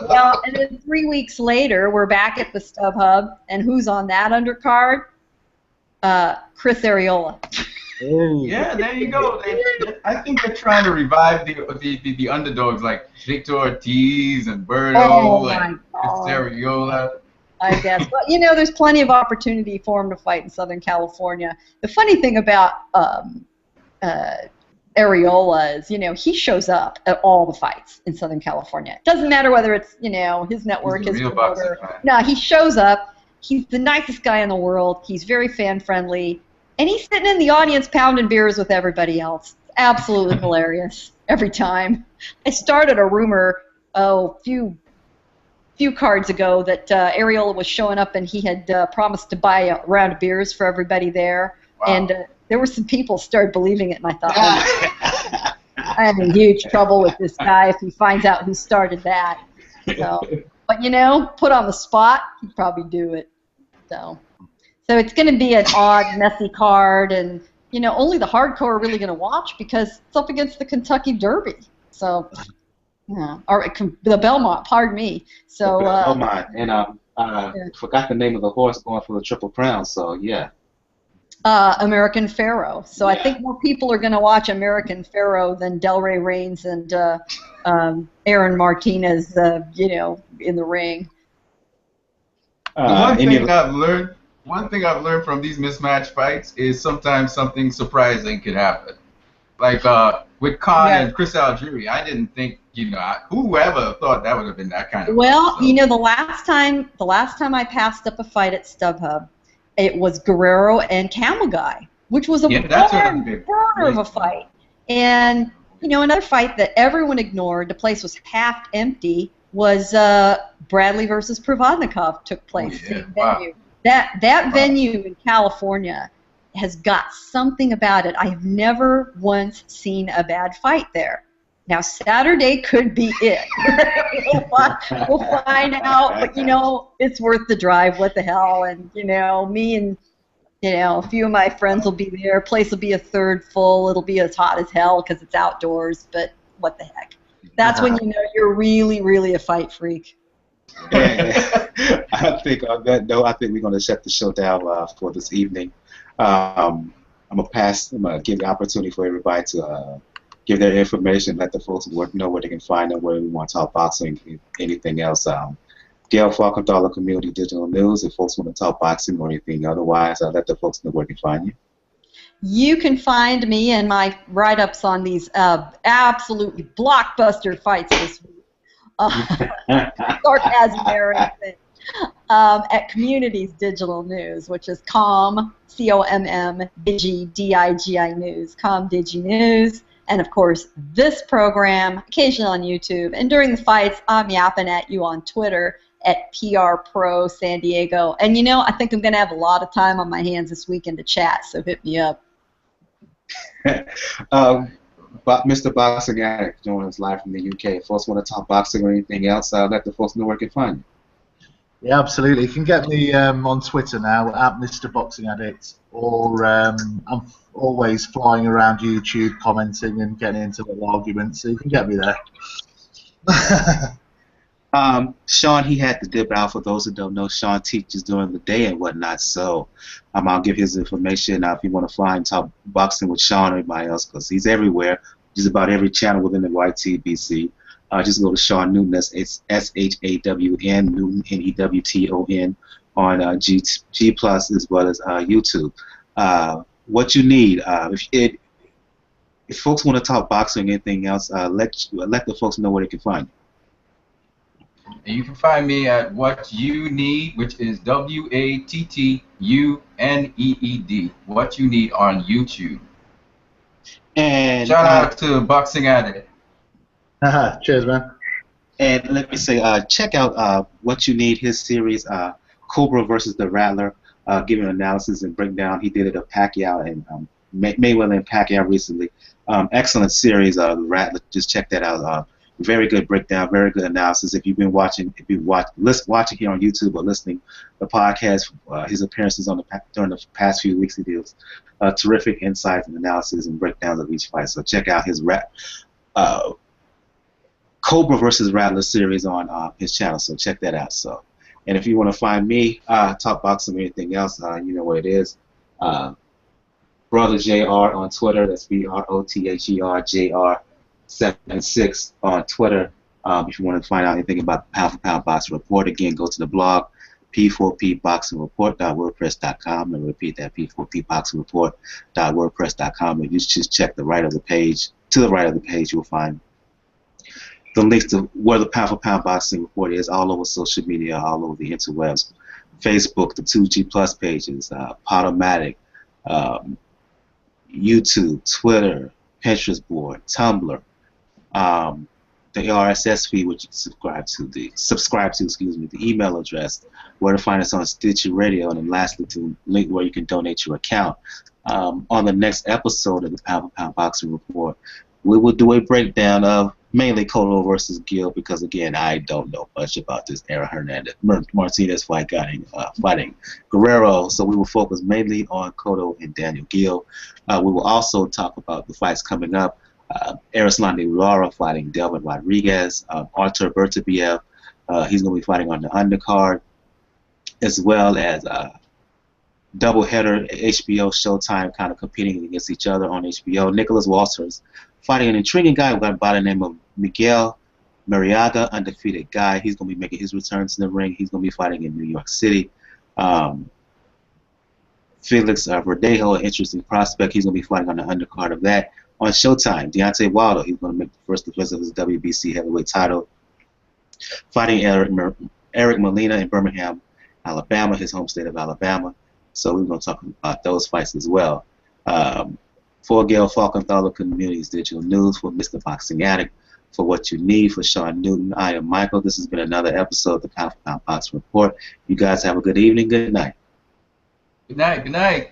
Well, and then 3 weeks later, we're back at the StubHub, and who's on that undercard? Chris Arreola. Yeah, there you go. I think they're trying to revive the underdogs like Victor Ortiz and Berto and Chris Arreola. I guess. But, you know, there's plenty of opportunity for him to fight in Southern California. The funny thing about Arreola is, you know, he shows up at all the fights in Southern California. It doesn't matter whether it's, you know, his network, his promoter. No, he shows up. He's the nicest guy in the world. He's very fan-friendly. And he's sitting in the audience pounding beers with everybody else. It's absolutely hilarious every time. I started a rumor, few cards ago that Arreola was showing up and he had promised to buy a round of beers for everybody there. Wow. And there were some people started believing it, and I thought, oh, I'm in huge trouble with this guy if he finds out who started that. So, but, you know, put on the spot, he'd probably do it. So it's going to be an odd, messy card, and, you know, only the hardcore are really going to watch because it's up against the Kentucky Derby. So, yeah, or the Belmont, pardon me. So, Belmont, and I forgot the name of the horse going for the Triple Crown, so, yeah. American Pharaoh. So yeah. I think more people are going to watch American Pharaoh than Delray Reigns and Aaron Martinez, you know, in the ring. One thing I've learned from these mismatched fights is sometimes something surprising could happen. Like with Khan and Chris Algieri, I didn't think, you know, whoever thought that would have been that kind of. Well, you know, the last time I passed up a fight at StubHub, it was Guerrero and Camel Guy, which was a burner of a fight. And, you know, another fight that everyone ignored, the place was half empty, was Bradley versus Provodnikov took place. Same venue. That venue in California has got something about it. I have never once seen a bad fight there. Now, Saturday could be it. We'll find out, but, you know, it's worth the drive. What the hell? And, you know, me and, you know, a few of my friends will be there. Place will be a third full. It'll be as hot as hell because it's outdoors, but what the heck. That's when you know you're really, really a fight freak. I think on that note, I think we're going to shut the show down for this evening. I'm going to give the opportunity for everybody to give their information, let the folks know where they can find them, where we want to talk boxing, anything else. Geale Falkenthaler Community Digital News, if folks want to talk boxing or anything otherwise, let the folks know where they can find you. You can find me and my write-ups on these absolutely blockbuster fights this week. Sarcasm there, at Communities Digital News, which is COM, C-O-M-M, Digi, D-I-G-I News, COM Digi News. And, of course, this program, occasionally on YouTube. And during the fights, I'm yapping at you on Twitter at PR Pro San Diego. And, you know, I think I'm going to have a lot of time on my hands this weekend to chat, so hit me up. Mr. Boxing Addict joining us live from the UK. If folks want to talk boxing or anything else, let the folks know where they can find you. Yeah, absolutely. You can get me on Twitter now at Mr. Boxing Addict, or I'm always flying around YouTube commenting and getting into little arguments, so you can get me there. Sean, he had to dip out. For those who don't know, Sean teaches during the day and whatnot, so I'll give his information if you want to find talk boxing with Sean or anybody else, because he's everywhere, just about every channel within the YTBC. Just go to Sean Newton, that's S-H-A-W-N, Newton, N-E-W-T-O-N, on G Plus as well as YouTube. What you need, if folks want to talk boxing or anything else, let the folks know where they can find you. And you can find me at What You Need, which is W-A-T-T-U-N-E-E-D. What You Need on YouTube. And shout out to Boxing Addict. Cheers, man. And let me say, check out What You Need, his series, Cobra versus the Rattler, giving analysis and breakdown. He did it of Pacquiao and Mayweather and Pacquiao recently. Excellent series. Rattler, just check that out. Very good breakdown, very good analysis. If you've been watching, watching here on YouTube or listening to the podcast, his appearances during the past few weeks, he gives terrific insights and analysis and breakdowns of each fight. So check out his Cobra versus Rattler series on his channel. So check that out. So, and if you want to find me, talk boxing or anything else, you know what it is. Brother JR on Twitter. That's BROTHERJR76 on Twitter. If you want to find out anything about the Pound for Pound Boxing Report, again, go to the blog p4pboxingreport.wordpress.com, and repeat that, p4pboxingreport.wordpress.com, and you just check the right of the page. To the right of the page, you'll find the links to where the Pound for Pound Boxing Report is, all over social media, all over the interwebs, Facebook, the 2G Plus pages, Podomatic, YouTube, Twitter, Pinterest board, Tumblr, the RSS feed which you subscribe to, the email address, where to find us on Stitcher Radio, and then lastly to link where you can donate your account. On the next episode of the Pound for Pound Boxing Report, we will do a breakdown of mainly Cotto versus Geale, because again, I don't know much about this Aaron Martinez fight fighting Guerrero, so we will focus mainly on Cotto and Daniel Geale. We will also talk about the fights coming up. Erislandy Lara fighting Delvin Rodriguez, Artur Beterbiev, he's going to be fighting on the undercard, as well as doubleheader HBO Showtime, kind of competing against each other on HBO. Nicholas Walters fighting an intriguing guy by the name of Miguel Mariaga, undefeated guy. He's going to be making his return to the ring. He's going to be fighting in New York City. Felix Verdejo, an interesting prospect. He's going to be fighting on the undercard of that. On Showtime, Deontay Wilder, he's going to make the first defense of his WBC heavyweight title, fighting Eric Molina in Birmingham, Alabama, his home state of Alabama. So we're going to talk about those fights as well. For Gail Falcanthaler Communities Digital News, for Mr. Boxing Addict, for What You Need, for Sean Newton, I am Michael. This has been another episode of the Pound for Pound Boxing Report. You guys have a good evening. Good night. Good night. Good night.